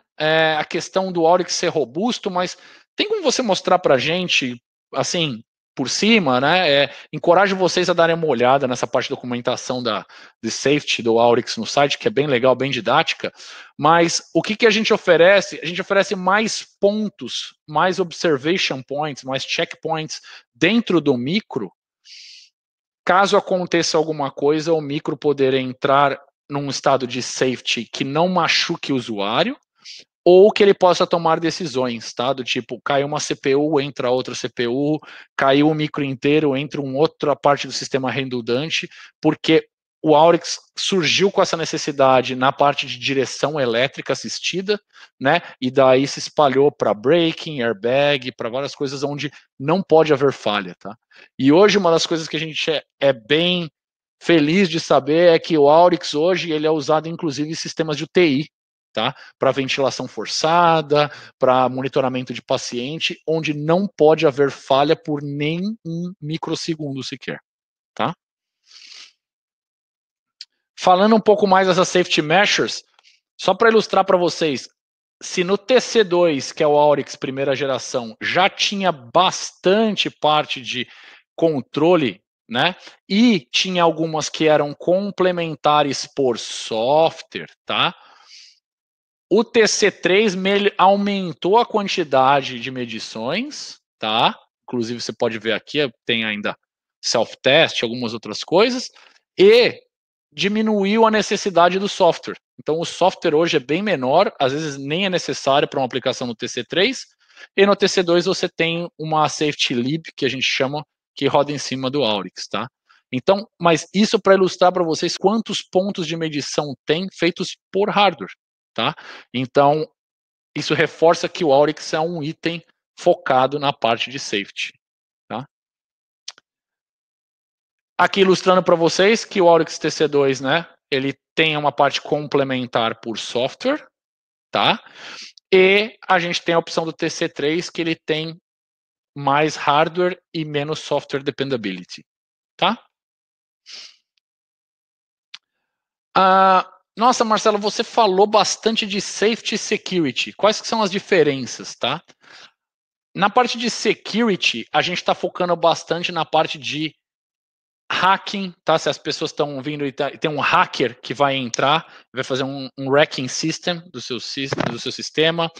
a questão do Aurix ser robusto, mas tem como você mostrar para a gente, assim, por cima, né? Encorajo vocês a darem uma olhada nessa parte de documentação de safety do Aurix no site, que é bem legal, bem didática. Mas o que a gente oferece? A gente oferece mais pontos, mais observation points, mais checkpoints dentro do micro. Caso aconteça alguma coisa, o micro poder entrar num estado de safety que não machuque o usuário, ou que ele possa tomar decisões, tá? Do tipo, caiu uma CPU, entra outra CPU, caiu o micro inteiro, entra uma outra parte do sistema redundante, porque o Aurix surgiu com essa necessidade na parte de direção elétrica assistida, né? E daí se espalhou para braking, airbag, para várias coisas onde não pode haver falha, tá? E hoje uma das coisas que a gente é bem feliz de saber é que o Aurix hoje ele é usado inclusive em sistemas de UTI, tá? Para ventilação forçada, para monitoramento de paciente, onde não pode haver falha por nem um microsegundo sequer, tá? Falando um pouco mais dessas safety measures, só para ilustrar para vocês, se no TC2, que é o Aurix primeira geração, já tinha bastante parte de controle, né? E tinha algumas que eram complementares por software, tá? O TC3 aumentou a quantidade de medições, tá? Inclusive você pode ver aqui, tem ainda self-test, algumas outras coisas, e diminuiu a necessidade do software. Então o software hoje é bem menor, às vezes nem é necessário para uma aplicação no TC3, e no TC2 você tem uma safety lib, que a gente chama, que roda em cima do Aurix, tá? Então, mas isso para ilustrar para vocês quantos pontos de medição tem feitos por hardware, tá? Então, isso reforça que o Aurix é um item focado na parte de safety, tá? Aqui ilustrando para vocês que o Aurix TC2, né, ele tem uma parte complementar por software, tá? E a gente tem a opção do TC3 que ele tem mais hardware e menos software dependability, tá? Nossa, Marcelo, você falou bastante de safety e security. Quais que são as diferenças, tá? Na parte de security, a gente está focando bastante na parte de hacking, tá? Se as pessoas estão vindo e tem um hacker que vai entrar, vai fazer um hacking system do seu sistema,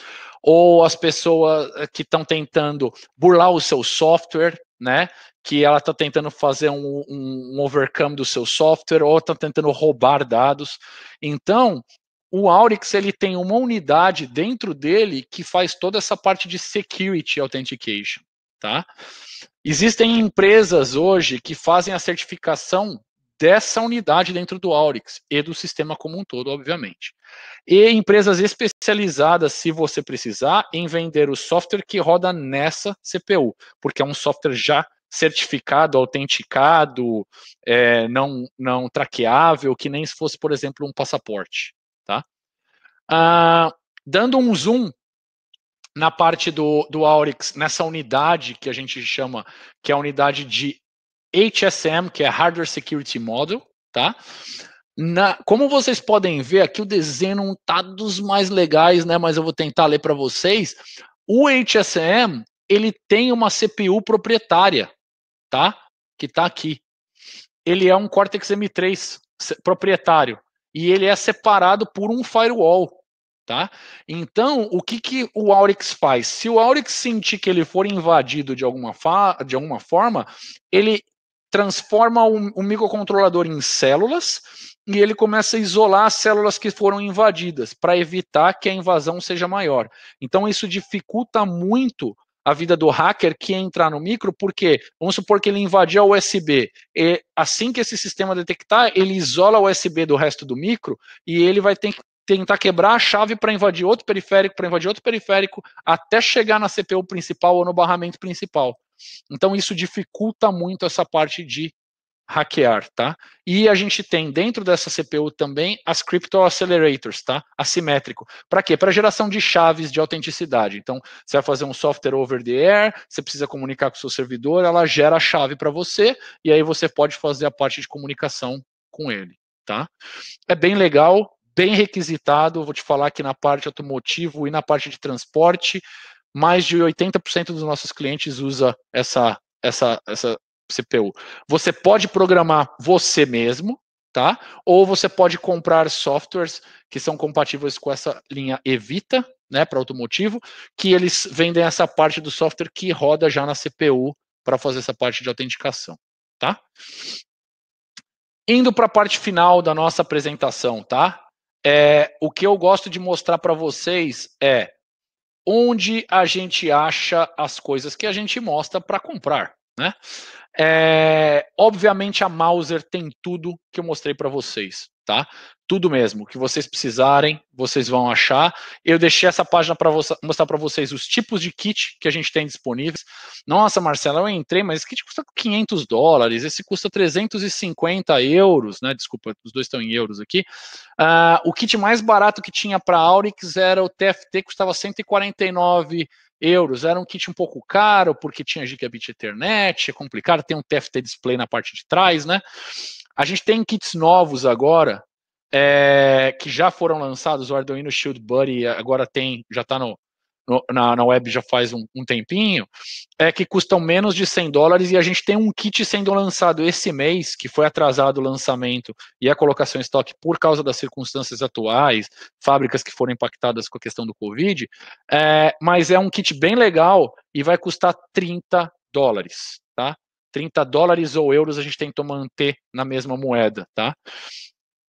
ou as pessoas que estão tentando burlar o seu software, né? Que ela está tentando fazer um overcome do seu software, ou está tentando roubar dados. Então, o Aurix ele tem uma unidade dentro dele que faz toda essa parte de security authentication, tá? Existem empresas hoje que fazem a certificação dessa unidade dentro do Aurix e do sistema como um todo, obviamente. E empresas especializadas, se você precisar, em vender o software que roda nessa CPU, porque é um software já certificado, autenticado, não traqueável, que nem se fosse, por exemplo, um passaporte. Tá? Dando um zoom na parte do Aurix, nessa unidade que a gente chama, que é a unidade de HSM, que é Hardware Security Model, tá? Como vocês podem ver, aqui o desenho não tá dos mais legais, né? Mas eu vou tentar ler para vocês. O HSM, ele tem uma CPU proprietária, tá? Que tá aqui. Ele é um Cortex M3 proprietário. E ele é separado por um firewall. Tá? Então, o que o Aurix faz? Se o Aurix sentir que ele for invadido de alguma forma, ele transforma o microcontrolador em células e ele começa a isolar as células que foram invadidas para evitar que a invasão seja maior. Então, isso dificulta muito a vida do hacker que entrar no micro, porque vamos supor que ele invadir a USB. E assim que esse sistema detectar, ele isola o USB do resto do micro e ele vai ter que tentar quebrar a chave para invadir outro periférico, até chegar na CPU principal ou no barramento principal. Então isso dificulta muito essa parte de hackear, tá? E a gente tem dentro dessa CPU também as Crypto Accelerators, tá? Assimétrico. Para quê? Para geração de chaves de autenticidade. Então, você vai fazer um software over the air, você precisa comunicar com o seu servidor, ela gera a chave para você, e aí você pode fazer a parte de comunicação com ele, tá? É bem legal, bem requisitado, vou te falar que na parte automotivo e na parte de transporte, mais de 80% dos nossos clientes usa essa CPU. Você pode programar você mesmo, tá? Ou você pode comprar softwares que são compatíveis com essa linha Evita, né, para automotivo, que eles vendem essa parte do software que roda já na CPU para fazer essa parte de autenticação, tá? Indo para a parte final da nossa apresentação, tá? O que eu gosto de mostrar para vocês é onde a gente acha as coisas que a gente mostra para comprar, né? Obviamente a Mouser tem tudo que eu mostrei para vocês, tá? Tudo mesmo, que vocês precisarem, vocês vão achar. Eu deixei essa página para mostrar para vocês os tipos de kit que a gente tem disponíveis. Nossa, Marcelo, eu entrei, mas esse kit custa $500, esse custa 350 euros, né? Desculpa, os dois estão em euros aqui. O kit mais barato que tinha para Aurix era o TFT, custava 149 euros. Era um kit um pouco caro, porque tinha Gigabit Ethernet, é complicado, tem um TFT display na parte de trás, né? A gente tem kits novos agora, que já foram lançados, o Arduino Shield Buddy agora já está na web já faz um tempinho, é que custam menos de $100 e a gente tem um kit sendo lançado esse mês, que foi atrasado o lançamento e a colocação em estoque por causa das circunstâncias atuais, fábricas que foram impactadas com a questão do Covid, mas é um kit bem legal e vai custar $30, tá? $30 ou euros a gente tentou manter na mesma moeda, tá?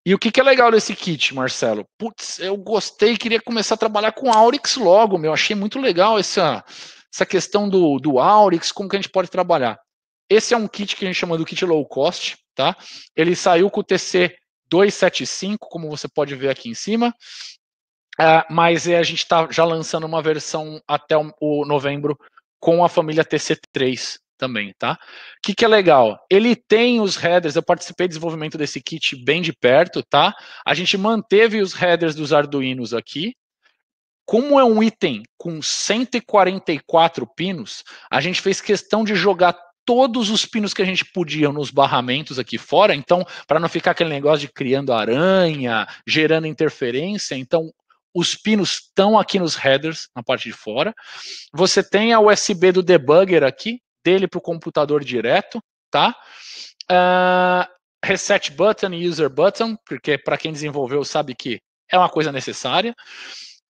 E o que é legal desse kit, Marcelo? Putz, eu gostei, queria começar a trabalhar com Aurix logo, meu. Achei muito legal essa questão do Aurix, como que a gente pode trabalhar. Esse é um kit que a gente chama do kit low cost, tá? Ele saiu com o TC 275, como você pode ver aqui em cima, mas a gente está já lançando uma versão até o novembro com a família TC3 também, tá? O que é legal? Ele tem os headers, eu participei do desenvolvimento desse kit bem de perto, tá? A gente manteve os headers dos Arduinos aqui. Como é um item com 144 pinos, a gente fez questão de jogar todos os pinos que a gente podia nos barramentos aqui fora, então, para não ficar aquele negócio de criando aranha, gerando interferência, então, os pinos estão aqui nos headers, na parte de fora. Você tem a USB do debugger aqui, dele para o computador direto, tá? Reset button e user button, porque para quem desenvolveu sabe que é uma coisa necessária.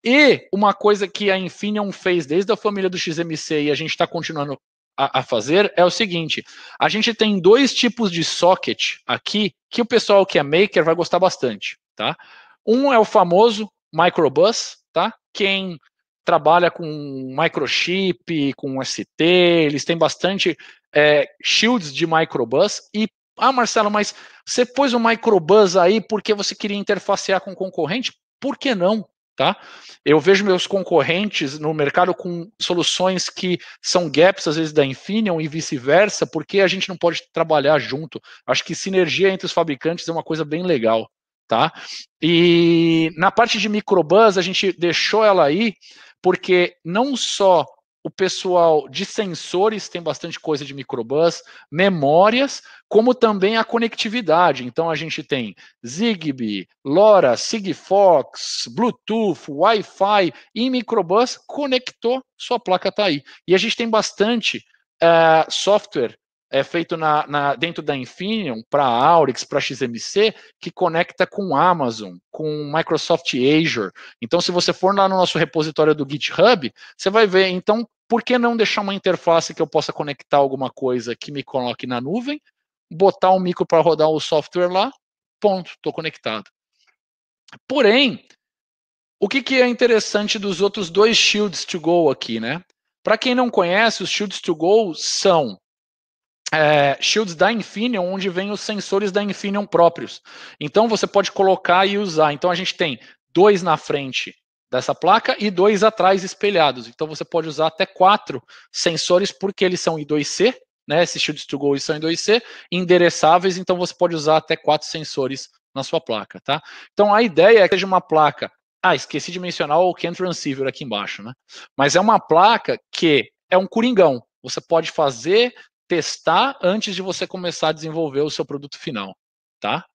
E uma coisa que a Infineon fez desde a família do XMC e a gente está continuando a fazer é o seguinte: a gente tem dois tipos de socket aqui que o pessoal que é maker vai gostar bastante, tá? Um é o famoso microbus, tá? Quem trabalha com microchip, com ST, eles têm bastante shields de microbus e Marcelo, mas você pôs o microbus aí porque você queria interfacear com o concorrente? Por que não? Tá? Eu vejo meus concorrentes no mercado com soluções que são gaps, às vezes, da Infineon e vice-versa, porque a gente não pode trabalhar junto. Acho que sinergia entre os fabricantes é uma coisa bem legal. Tá? E na parte de microbus, a gente deixou ela aí, porque não só o pessoal de sensores tem bastante coisa de microbus, memórias, como também a conectividade. Então a gente tem Zigbee, LoRa, Sigfox, Bluetooth, Wi-Fi e microbus, conectou, sua placa está aí. E a gente tem bastante software feito dentro da Infineon, para Aurix, para XMC, que conecta com Amazon, com Microsoft Azure. Então, se você for lá no nosso repositório do GitHub, você vai ver, então, por que não deixar uma interface que eu possa conectar alguma coisa que me coloque na nuvem, botar um micro para rodar o software lá, ponto, estou conectado. Porém, o que é interessante dos outros dois Shields to Go aqui, né? Para quem não conhece, os Shields to Go são shields da Infineon, onde vem os sensores da Infineon próprios. Então você pode colocar e usar. Então a gente tem 2 na frente dessa placa e 2 atrás espelhados. Então você pode usar até 4 sensores, porque eles são I2C, né? Esses shields to go são I2C, endereçáveis, então você pode usar até 4 sensores na sua placa, tá? Então a ideia é que seja uma placa. Esqueci de mencionar o CAN transceiver aqui embaixo, né? Mas é uma placa que é um coringão. Você pode fazer, testar antes de você começar a desenvolver o seu produto final, tá?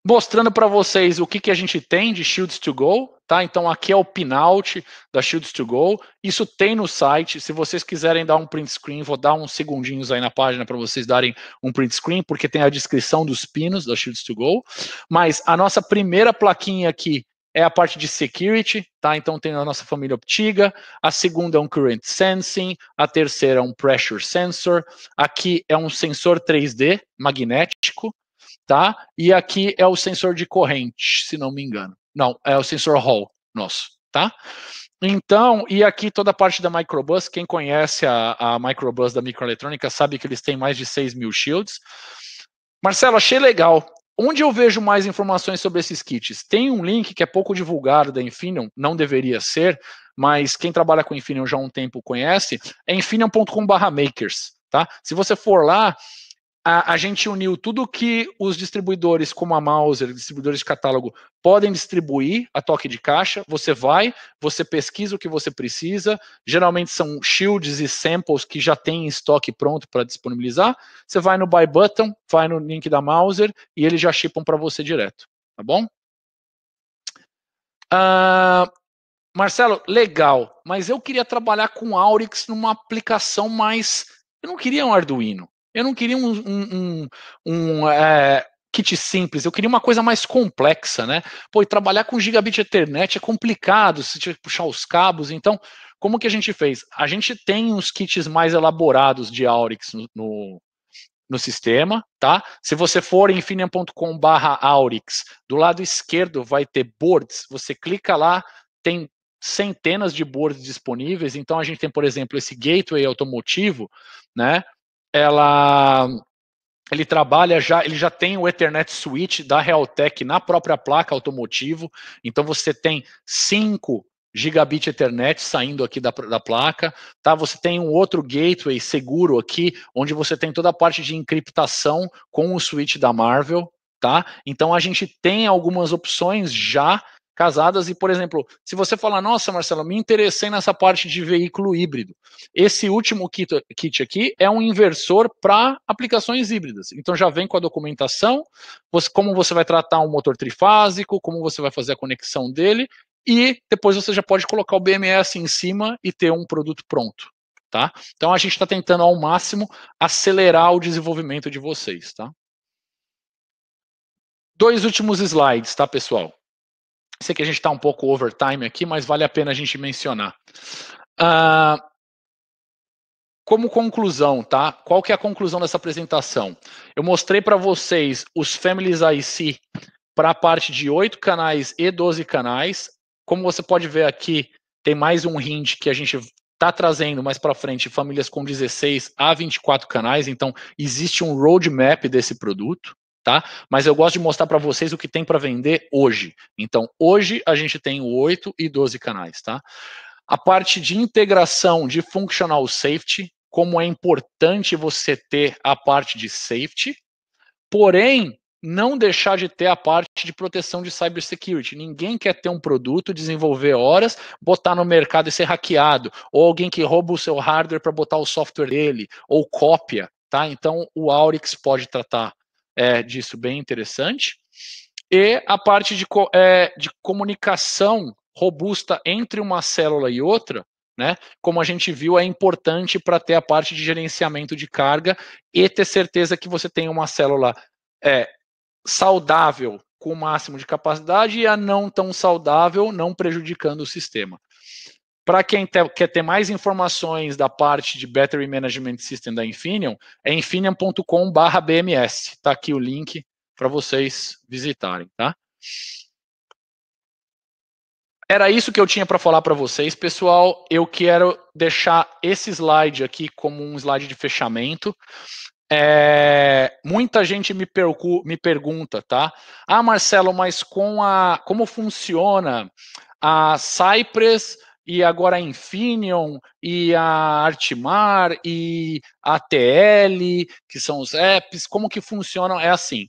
Mostrando para vocês o que a gente tem de Shields to Go, tá? Então aqui é o pinout da Shields to Go. Isso tem no site. Se vocês quiserem dar um print screen, vou dar uns segundinhos aí na página para vocês darem um print screen, porque tem a descrição dos pinos da Shields to Go. Mas a nossa primeira plaquinha aqui é a parte de security, tá? Então tem a nossa família Optiga, a segunda é um current sensing, a terceira é um pressure sensor, aqui é um sensor 3D magnético, tá? E aqui é o sensor de corrente, se não me engano. Não, é o sensor Hall nosso, tá? Então, e aqui toda a parte da Microbus, quem conhece a Microbus da microeletrônica sabe que eles têm mais de 6.000 shields. Marcelo, achei legal. Onde eu vejo mais informações sobre esses kits? Tem um link que é pouco divulgado da Infineon, não deveria ser, mas quem trabalha com Infineon já há um tempo conhece, é infineon.com/makers, tá? Se você for lá, a gente uniu tudo que os distribuidores, como a Mouser, distribuidores de catálogo, podem distribuir a toque de caixa. Você vai, você pesquisa o que você precisa. Geralmente são shields e samples que já tem em estoque pronto para disponibilizar. Você vai no Buy Button, vai no link da Mouser e eles já shippam para você direto, tá bom? Marcelo, legal, mas eu queria trabalhar com Aurix numa aplicação mais... Eu não queria um Arduino, eu não queria um kit simples, eu queria uma coisa mais complexa, né? Pô, e trabalhar com gigabit Ethernet é complicado, se tiver que puxar os cabos, então, como que a gente fez? A gente tem uns kits mais elaborados de Aurix no sistema, tá? Se você for em infinium.com/aurix, do lado esquerdo vai ter boards, você clica lá, tem centenas de boards disponíveis, então a gente tem, por exemplo, esse gateway automotivo, né? Ele trabalha já, ele já tem o Ethernet Switch da Realtek na própria placa automotivo, então você tem 5 gigabit Ethernet saindo aqui da placa, tá? Você tem um outro gateway seguro aqui, onde você tem toda a parte de encriptação com o switch da Marvell, tá? Então a gente tem algumas opções já casadas e, por exemplo, se você falar, nossa, Marcelo, me interessei nessa parte de veículo híbrido, esse último kit aqui é um inversor para aplicações híbridas. Então já vem com a documentação, como você vai tratar um motor trifásico, como você vai fazer a conexão dele, e depois você já pode colocar o BMS em cima e ter um produto pronto. Tá? Então a gente está tentando ao máximo acelerar o desenvolvimento de vocês. Tá? 2 últimos slides, tá, pessoal? Sei que a gente está um pouco overtime aqui, mas vale a pena a gente mencionar. Como conclusão, tá? Qual que é a conclusão dessa apresentação? Eu mostrei para vocês os Families IC para a parte de 8 canais e 12 canais. Como você pode ver aqui, tem mais um hint que a gente está trazendo mais para frente, famílias com 16 a 24 canais, então existe um roadmap desse produto. Tá? Mas eu gosto de mostrar para vocês o que tem para vender hoje. Então, hoje a gente tem 8 e 12 canais. Tá? A parte de integração de functional safety, como é importante você ter a parte de safety, porém, não deixar de ter a parte de proteção de cybersecurity. Ninguém quer ter um produto, desenvolver horas, botar no mercado e ser hackeado, ou alguém que rouba o seu hardware para botar o software dele, ou cópia. Tá? Então, o Aurix pode tratar disso bem interessante. E a parte de comunicação robusta entre uma célula e outra, né? Como a gente viu, é importante para ter a parte de gerenciamento de carga e ter certeza que você tem uma célula saudável com o máximo de capacidade e a não tão saudável, não prejudicando o sistema. Para quem quer ter mais informações da parte de Battery Management System da Infinium, é infinium.com/bms. Está aqui o link para vocês visitarem, tá? Era isso que eu tinha para falar para vocês, pessoal. Eu quero deixar esse slide aqui como um slide de fechamento. Muita gente me pergunta, tá? Ah, Marcelo, mas como funciona a Cypress e agora a Infinium e a Artimar e a ATL, que são os apps, como que funcionam? É assim,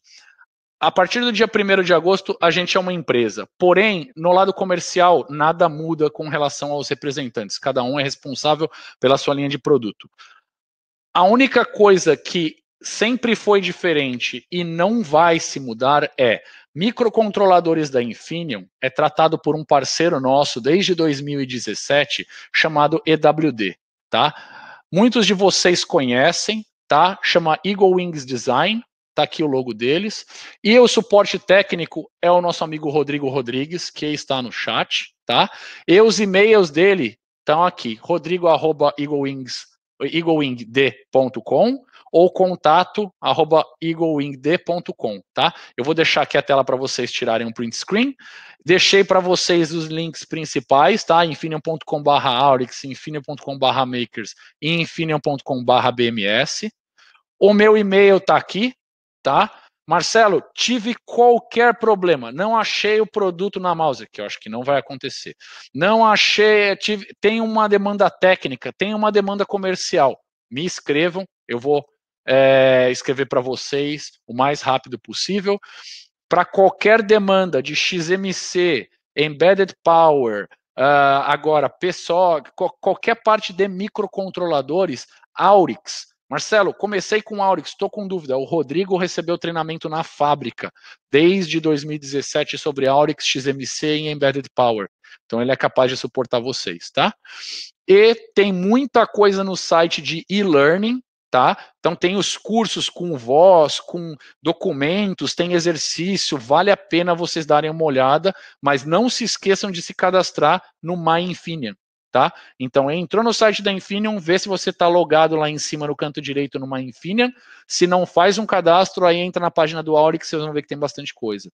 a partir do dia 1º de agosto, a gente é uma empresa. Porém, no lado comercial, nada muda com relação aos representantes. Cada um é responsável pela sua linha de produto. A única coisa que sempre foi diferente e não vai se mudar é microcontroladores da Infinium é tratado por um parceiro nosso desde 2017 chamado EWD, tá? Muitos de vocês conhecem, tá? Chama Eagle Wings Design, tá aqui o logo deles. E o suporte técnico é o nosso amigo Rodrigo Rodrigues, que está no chat, tá? E os e-mails dele estão aqui, rodrigo@eaglewingd.com ou contato@eaglewingd.com, tá? Eu vou deixar aqui a tela para vocês tirarem um print screen. Deixei para vocês os links principais, tá? infinium.com/aurix, infinium.com/makers e infinium.com/bms. O meu e-mail está aqui, tá? Marcelo, tive qualquer problema, não achei o produto na Mouser, que eu acho que não vai acontecer. Não achei, tem uma demanda técnica, tem uma demanda comercial. Me escrevam, eu vou escrever para vocês o mais rápido possível. Para qualquer demanda de XMC, Embedded Power, agora PSOC, qualquer parte de microcontroladores, Aurix Marcelo, comecei com Aurix, estou com dúvida. O Rodrigo recebeu treinamento na fábrica desde 2017 sobre Aurix, XMC e Embedded Power. Então ele é capaz de suportar vocês, tá? E tem muita coisa no site de e-learning, tá? Então tem os cursos com voz, com documentos, tem exercício, vale a pena vocês darem uma olhada, mas não se esqueçam de se cadastrar no MyInfinium, tá? Então entrou no site da Infineon, vê se você está logado lá em cima no canto direito no MyInfinium. Se não faz um cadastro, aí entra na página do Aurix, vocês vão ver que tem bastante coisa.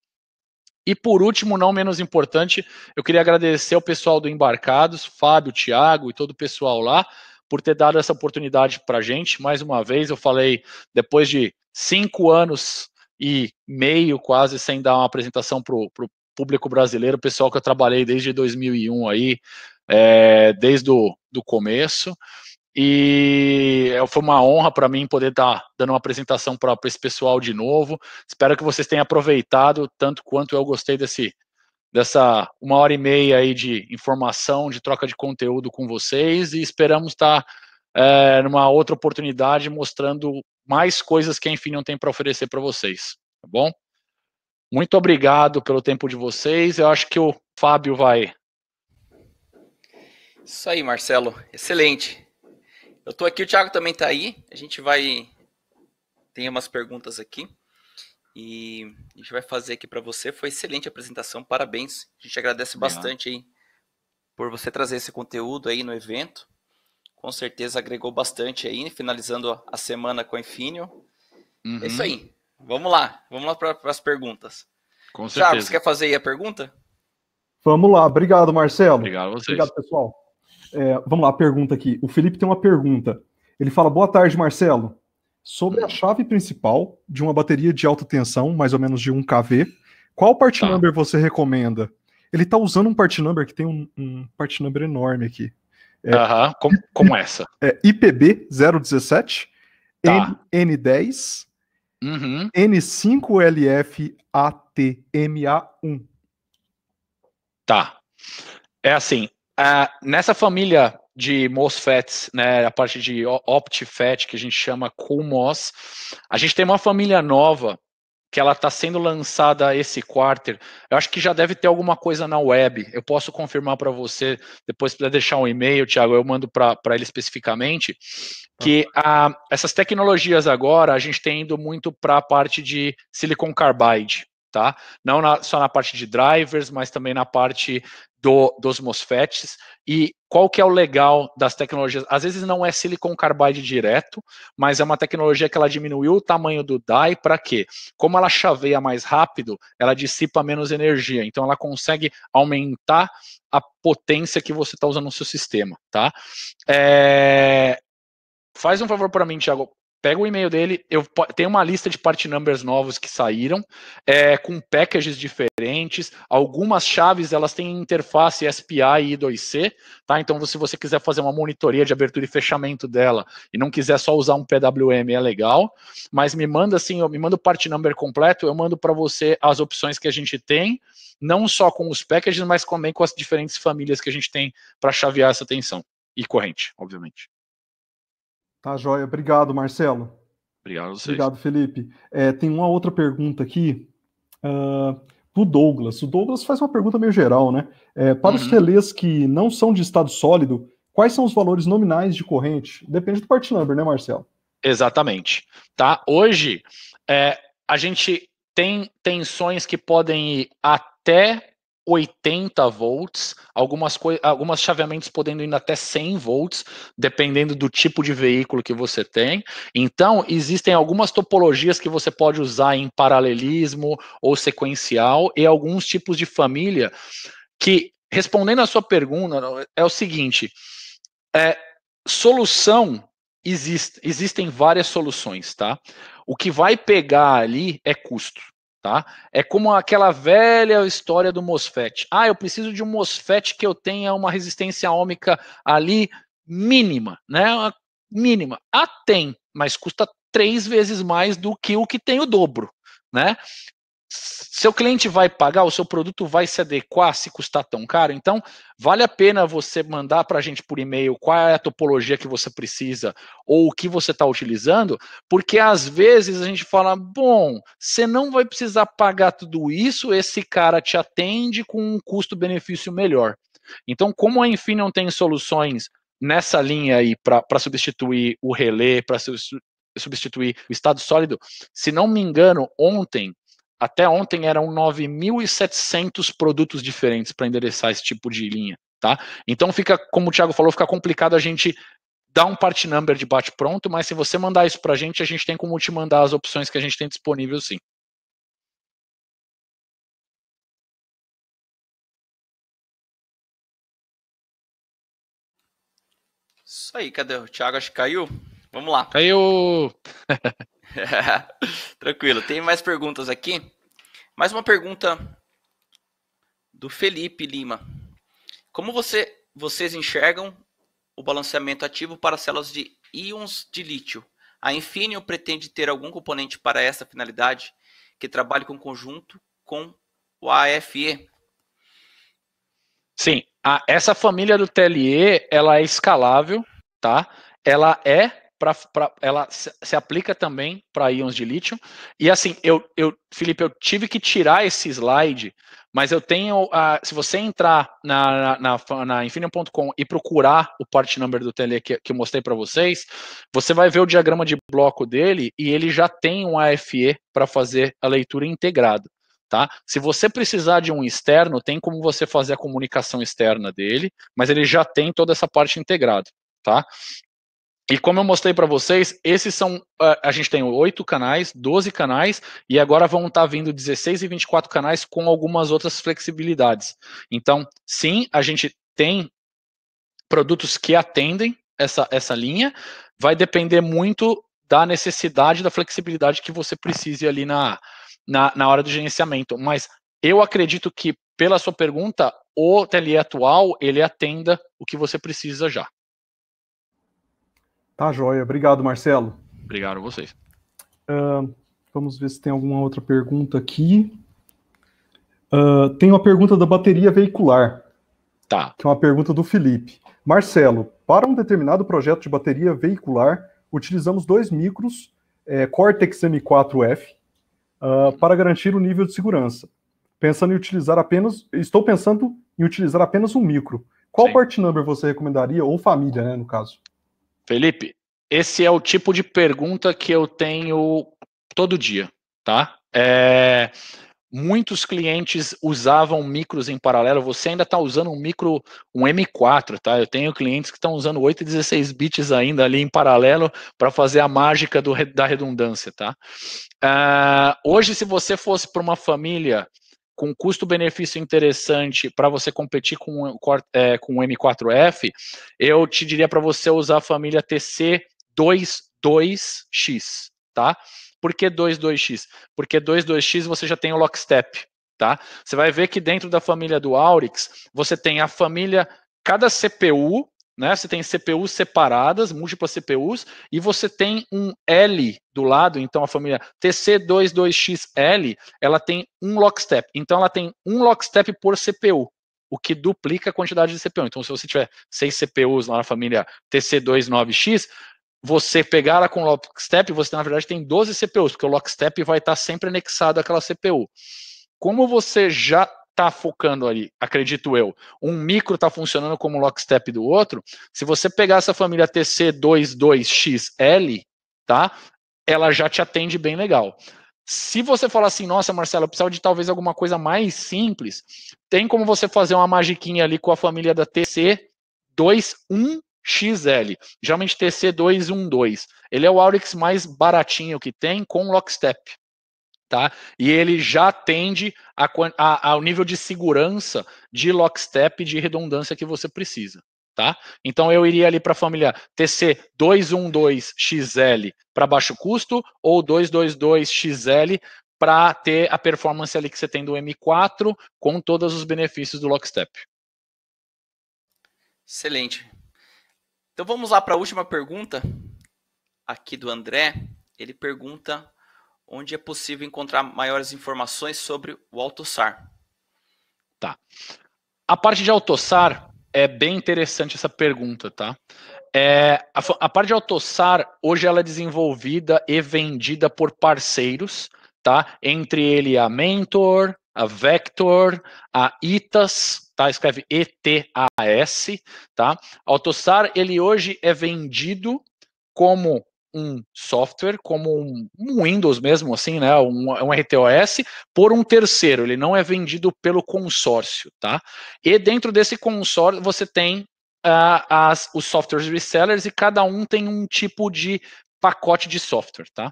E por último, não menos importante, eu queria agradecer ao pessoal do Embarcados, Fábio, Thiago e todo o pessoal lá, por ter dado essa oportunidade para a gente. Mais uma vez, eu falei, depois de 5 anos e meio quase sem dar uma apresentação para o público brasileiro, o pessoal que eu trabalhei desde 2001 aí, desde o começo. E foi uma honra para mim poder estar dando uma apresentação para esse pessoal de novo. Espero que vocês tenham aproveitado tanto quanto eu gostei dessa 1h30 aí de informação, de troca de conteúdo com vocês, e esperamos estar numa outra oportunidade mostrando mais coisas que a Infineon tem para oferecer para vocês, tá bom? Muito obrigado pelo tempo de vocês. Eu acho que o Fábio vai. Isso aí, Marcelo. Excelente. Eu tô aqui, o Thiago também tá aí. A gente vai... Tem umas perguntas aqui. E a gente vai fazer aqui para você. Foi excelente a apresentação, parabéns. A gente agradece bastante aí por você trazer esse conteúdo aí no evento. Com certeza agregou bastante aí, finalizando a semana com a Infineon. Uhum. É isso aí. Vamos lá para as perguntas. Com certeza. Thiago, você quer fazer aí a pergunta? Vamos lá, obrigado, Marcelo. Obrigado a vocês. Obrigado, pessoal. Vamos lá, a pergunta aqui. O Felipe tem uma pergunta. Ele fala, boa tarde, Marcelo. Sobre a chave principal de uma bateria de alta tensão, mais ou menos de 1 kV, qual part number você recomenda? Ele está usando um part number que tem um part number enorme aqui. Como essa? IPB 017, tá. N10, N5LF ATMA1. Tá. É assim, nessa família de MOSFETs, né, a parte de OptiFET, que a gente chama CoolMOS, a gente tem uma família nova que ela está sendo lançada esse quarter. Eu acho que já deve ter alguma coisa na web. Eu posso confirmar para você, depois se puder deixar um e-mail, Thiago, eu mando para ele especificamente, que essas tecnologias agora, a gente tem indo muito para a parte de silicon carbide, tá? Não só na parte de drivers, mas também na parte dos MOSFETs. E qual que é o legal das tecnologias? Às vezes não é silicon carbide direto, mas é uma tecnologia que ela diminuiu o tamanho do die para quê? Como ela chaveia mais rápido, ela dissipa menos energia, então ela consegue aumentar a potência que você está usando no seu sistema, tá? Faz um favor para mim, Thiago. Pega o e-mail dele, eu tenho uma lista de part numbers novos que saíram, com packages diferentes, algumas chaves elas têm interface SPI e I2C, tá? Então se você quiser fazer uma monitoria de abertura e fechamento dela, e não quiser só usar um PWM, é legal, mas me manda o part number completo, eu mando para você as opções que a gente tem, não só com os packages, mas também com as diferentes famílias que a gente tem para chavear essa tensão, e corrente, obviamente. Tá, joia. Obrigado, Marcelo. Obrigado a vocês. Obrigado, Felipe. Tem uma outra pergunta aqui do Douglas. O Douglas faz uma pergunta meio geral, né? Para os relés que não são de estado sólido, quais são os valores nominais de corrente? Depende do part number, né, Marcelo? Exatamente. Tá? Hoje, a gente tem tensões que podem ir até 80 volts, algumas chaveamentos podendo ir até 100 volts, dependendo do tipo de veículo que você tem. Então, existem algumas topologias que você pode usar em paralelismo ou sequencial, e alguns tipos de família que, respondendo a sua pergunta, é o seguinte, existem várias soluções, tá? O que vai pegar ali é custo. Tá? É como aquela velha história do MOSFET. Eu preciso de um MOSFET que eu tenha uma resistência ohmica ali mínima, né? Mínima. Tem, mas custa 3 vezes mais do que o que tem o dobro, né? seu cliente vai pagar, o seu produto vai se adequar se custar tão caro? Então, vale a pena você mandar para a gente por e-mail qual é a topologia que você precisa ou o que você está utilizando, porque às vezes a gente fala, bom, você não vai precisar pagar tudo isso, esse cara te atende com um custo-benefício melhor. Então, como a Infineon tem soluções nessa linha aí para substituir o relé, para substituir o estado sólido, se não me engano, até ontem eram 9.700 produtos diferentes para endereçar esse tipo de linha, tá? Então fica, como o Thiago falou, fica complicado a gente dar um part number de bate pronto, mas se você mandar isso para a gente tem como te mandar as opções que a gente tem disponível, sim. Isso aí, cadê? O Thiago acho que caiu. Vamos lá. Caiu! Tranquilo, tem mais perguntas aqui. Mais uma pergunta do Felipe Lima. Como vocês enxergam o balanceamento ativo para células de íons de lítio? A Infineon pretende ter algum componente para essa finalidade que trabalhe com conjunto com o AFE? Sim, essa família do TLE, ela é escalável, tá? Ela ela se aplica também para íons de lítio. E assim, Felipe, eu tive que tirar esse slide, mas eu tenho, se você entrar na Infineon.com e procurar o part number do TLE que eu mostrei para vocês, você vai ver o diagrama de bloco dele e ele já tem um AFE para fazer a leitura integrada. Tá? Se você precisar de um externo, tem como você fazer a comunicação externa dele, mas ele já tem toda essa parte integrada. Tá? E como eu mostrei para vocês, esses são, a gente tem 8 canais, 12 canais, e agora vão estar vindo 16 e 24 canais com algumas outras flexibilidades. Então, sim, a gente tem produtos que atendem essa linha, vai depender muito da necessidade, da flexibilidade que você precise ali na hora do gerenciamento. Mas eu acredito que, pela sua pergunta, o TLE atual, ele atenda o que você precisa já. Tá, joia. Obrigado, Marcelo. Obrigado a vocês. Vamos ver se tem alguma outra pergunta aqui. Tem uma pergunta da bateria veicular. Tá. Que é uma pergunta do Felipe. Marcelo, para um determinado projeto de bateria veicular, utilizamos 2 micros Cortex M4F para garantir o nível de segurança. Estou pensando em utilizar apenas um micro. Qual part number você recomendaria, ou família, né, no caso? Felipe, esse é o tipo de pergunta que eu tenho todo dia, tá? Muitos clientes usavam micros em paralelo, você ainda está usando um micro, um M4, tá? Eu tenho clientes que estão usando 8 e 16 bits ainda ali em paralelo para fazer a mágica da redundância, tá? Hoje, se você fosse para uma família com custo-benefício interessante para você competir com o M4F, eu te diria para você usar a família TC22X, tá? Por que 22X? Porque 22X você já tem o lockstep, tá? Você vai ver que dentro da família do Aurix, você tem a família, cada CPU, né? Você tem CPUs separadas, múltiplas CPUs, e você tem um L do lado, então a família TC22XL, ela tem um lockstep. Então ela tem um lockstep por CPU, o que duplica a quantidade de CPU. Então se você tiver 6 CPUs lá na família TC29X, você pegar ela com lockstep, você na verdade tem 12 CPUs, porque o lockstep vai estar sempre anexado àquela CPU. Como você já está focando ali, acredito eu, um micro está funcionando como lockstep do outro, se você pegar essa família TC22XL, tá? Ela já te atende bem legal. Se você falar assim, nossa, Marcelo, eu precisava de talvez alguma coisa mais simples, tem como você fazer uma magiquinha ali com a família da TC21XL, geralmente TC212. Ele é o Aurix mais baratinho que tem com lockstep. Tá? E ele já atende ao nível de segurança de lockstep de redundância que você precisa. Tá? Então eu iria ali para a família TC212XL para baixo custo ou 222XL para ter a performance ali que você tem do M4 com todos os benefícios do lockstep. Excelente. Então vamos lá para a última pergunta aqui do André. Ele pergunta onde é possível encontrar maiores informações sobre o AutoSAR? Tá. A parte de AutoSAR é bem interessante essa pergunta, tá? A parte de AutoSAR, hoje ela é desenvolvida e vendida por parceiros, tá? Entre ele a Mentor, a Vector, a ITAS, tá? Escreve ETAS, tá? AutoSAR, ele hoje é vendido como um software, como um Windows mesmo, assim, né? Um RTOS, por um terceiro. Ele não é vendido pelo consórcio, tá? E dentro desse consórcio você tem os softwares resellers e cada um tem um tipo de pacote de software, tá?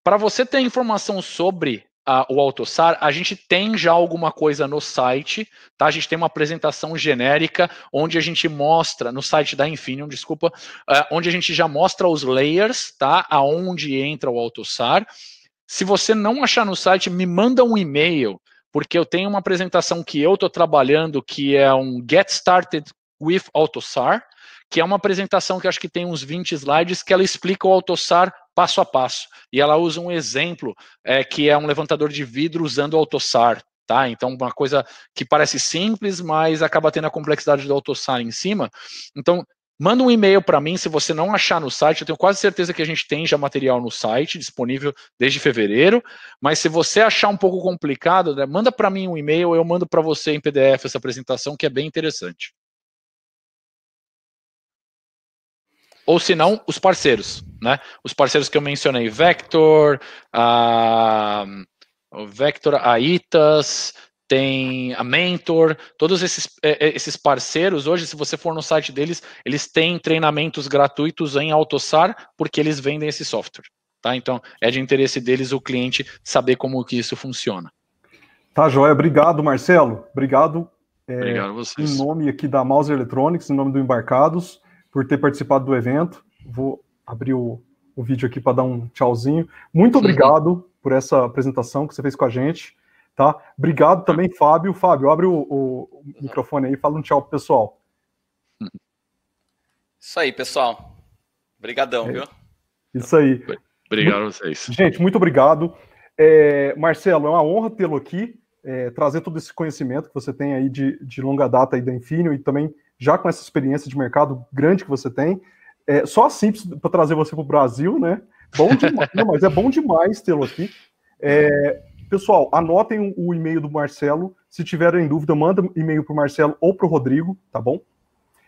Para você ter informação sobre o AutoSAR, a gente tem já alguma coisa no site, tá? A gente tem uma apresentação genérica onde a gente mostra, no site da Infinium, desculpa, onde a gente já mostra os layers, tá? Aonde entra o AutoSAR. Se você não achar no site, me manda um e-mail, porque eu tenho uma apresentação que eu estou trabalhando, que é um Get Started with AutoSAR, que é uma apresentação que acho que tem uns 20 slides, que ela explica o AutoSAR passo a passo. E ela usa um exemplo, que é um levantador de vidro usando o AutoSAR, tá? Então, uma coisa que parece simples, mas acaba tendo a complexidade do AutoSAR em cima. Então, manda um e-mail para mim, se você não achar no site, eu tenho quase certeza que a gente tem já material no site, disponível desde fevereiro, mas se você achar um pouco complicado, né, manda para mim um e-mail, eu mando para você em PDF essa apresentação, que é bem interessante. Ou se não, os parceiros, né? Os parceiros que eu mencionei, Vector, a ITAS, tem a Mentor, todos esses parceiros, hoje, se você for no site deles, eles têm treinamentos gratuitos em AutoSAR, porque eles vendem esse software, tá? Então, é de interesse deles o cliente saber como que isso funciona. Tá, joia. Obrigado, Marcelo. Obrigado. Obrigado a vocês. Em nome aqui da Mauser Electronics, em nome do Embarcados, por ter participado do evento. Vou abrir o vídeo aqui para dar um tchauzinho. Muito obrigado por essa apresentação que você fez com a gente. Tá? Obrigado também, Fábio. Fábio, abre o microfone aí e fala um tchau pro pessoal. Isso aí, pessoal. Obrigadão, viu? Isso aí. Obrigado a vocês. Gente, muito obrigado. Marcelo, é uma honra tê-lo aqui, trazer todo esse conhecimento que você tem aí de longa data aí da Infinium e também já com essa experiência de mercado grande que você tem. Só assim para trazer você para o Brasil, né? Bom demais. Não, mas é bom demais tê-lo aqui. Pessoal, anotem o e-mail do Marcelo. Se tiverem dúvida, manda e-mail para o Marcelo ou para o Rodrigo, tá bom?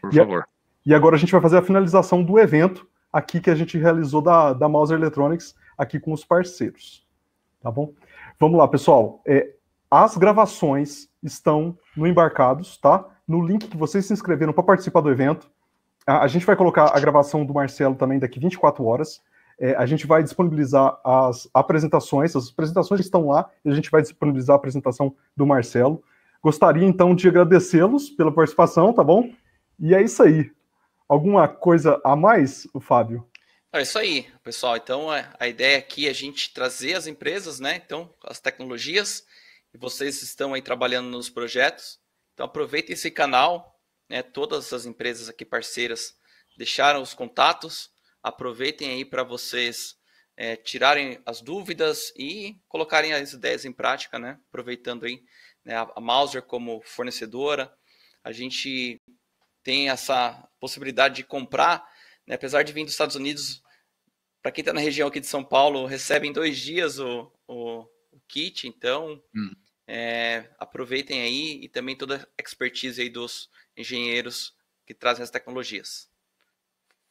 Por favor. E agora a gente vai fazer a finalização do evento aqui que a gente realizou da Mauser Electronics aqui com os parceiros, tá bom? Vamos lá, pessoal. As gravações estão no Embarcados, tá? No link que vocês se inscreveram para participar do evento. A gente vai colocar a gravação do Marcelo também daqui 24 horas. A gente vai disponibilizar as apresentações estão lá, e a gente vai disponibilizar a apresentação do Marcelo. Gostaria, então, de agradecê-los pela participação, tá bom? E é isso aí. Alguma coisa a mais, Fábio? É isso aí, pessoal. Então, a ideia aqui é a gente trazer as empresas, né? Então, as tecnologias, e vocês estão aí trabalhando nos projetos. Então, aproveitem esse canal, né? Todas as empresas aqui parceiras deixaram os contatos. Aproveitem aí para vocês tirarem as dúvidas e colocarem as ideias em prática, né? Aproveitando aí, né, a Mauser como fornecedora. A gente tem essa possibilidade de comprar, né, apesar de vir dos Estados Unidos, para quem está na região aqui de São Paulo, recebe em 2 dias o kit, então aproveitem aí e também toda a expertise aí dos engenheiros que trazem as tecnologias.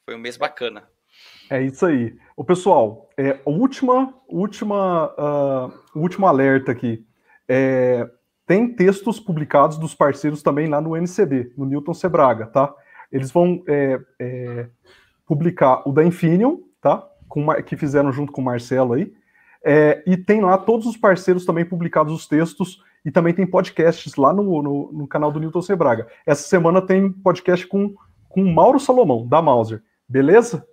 Foi um mês bacana. É isso aí. O pessoal, o último alerta aqui. Tem textos publicados dos parceiros também lá no NCB, no Newton Sebraga, tá? Eles vão publicar o da Infinium, tá? Que fizeram junto com o Marcelo aí. E tem lá todos os parceiros também publicados os textos e também tem podcasts lá no canal do Newton Sebraga. Essa semana tem podcast com o Mauro Salomão, da Mauser. Beleza?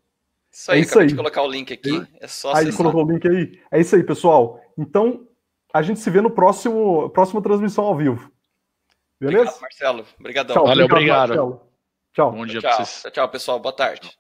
Isso aí, acabei de colocar o link aqui. É só acessar. Aí colocou o link aí. É isso aí, pessoal. Então, a gente se vê no próxima transmissão ao vivo. Beleza? Obrigado, Marcelo. Obrigadão. Valeu, obrigado. Marcelo. Tchau. Bom dia para vocês. Tchau, pessoal. Boa tarde.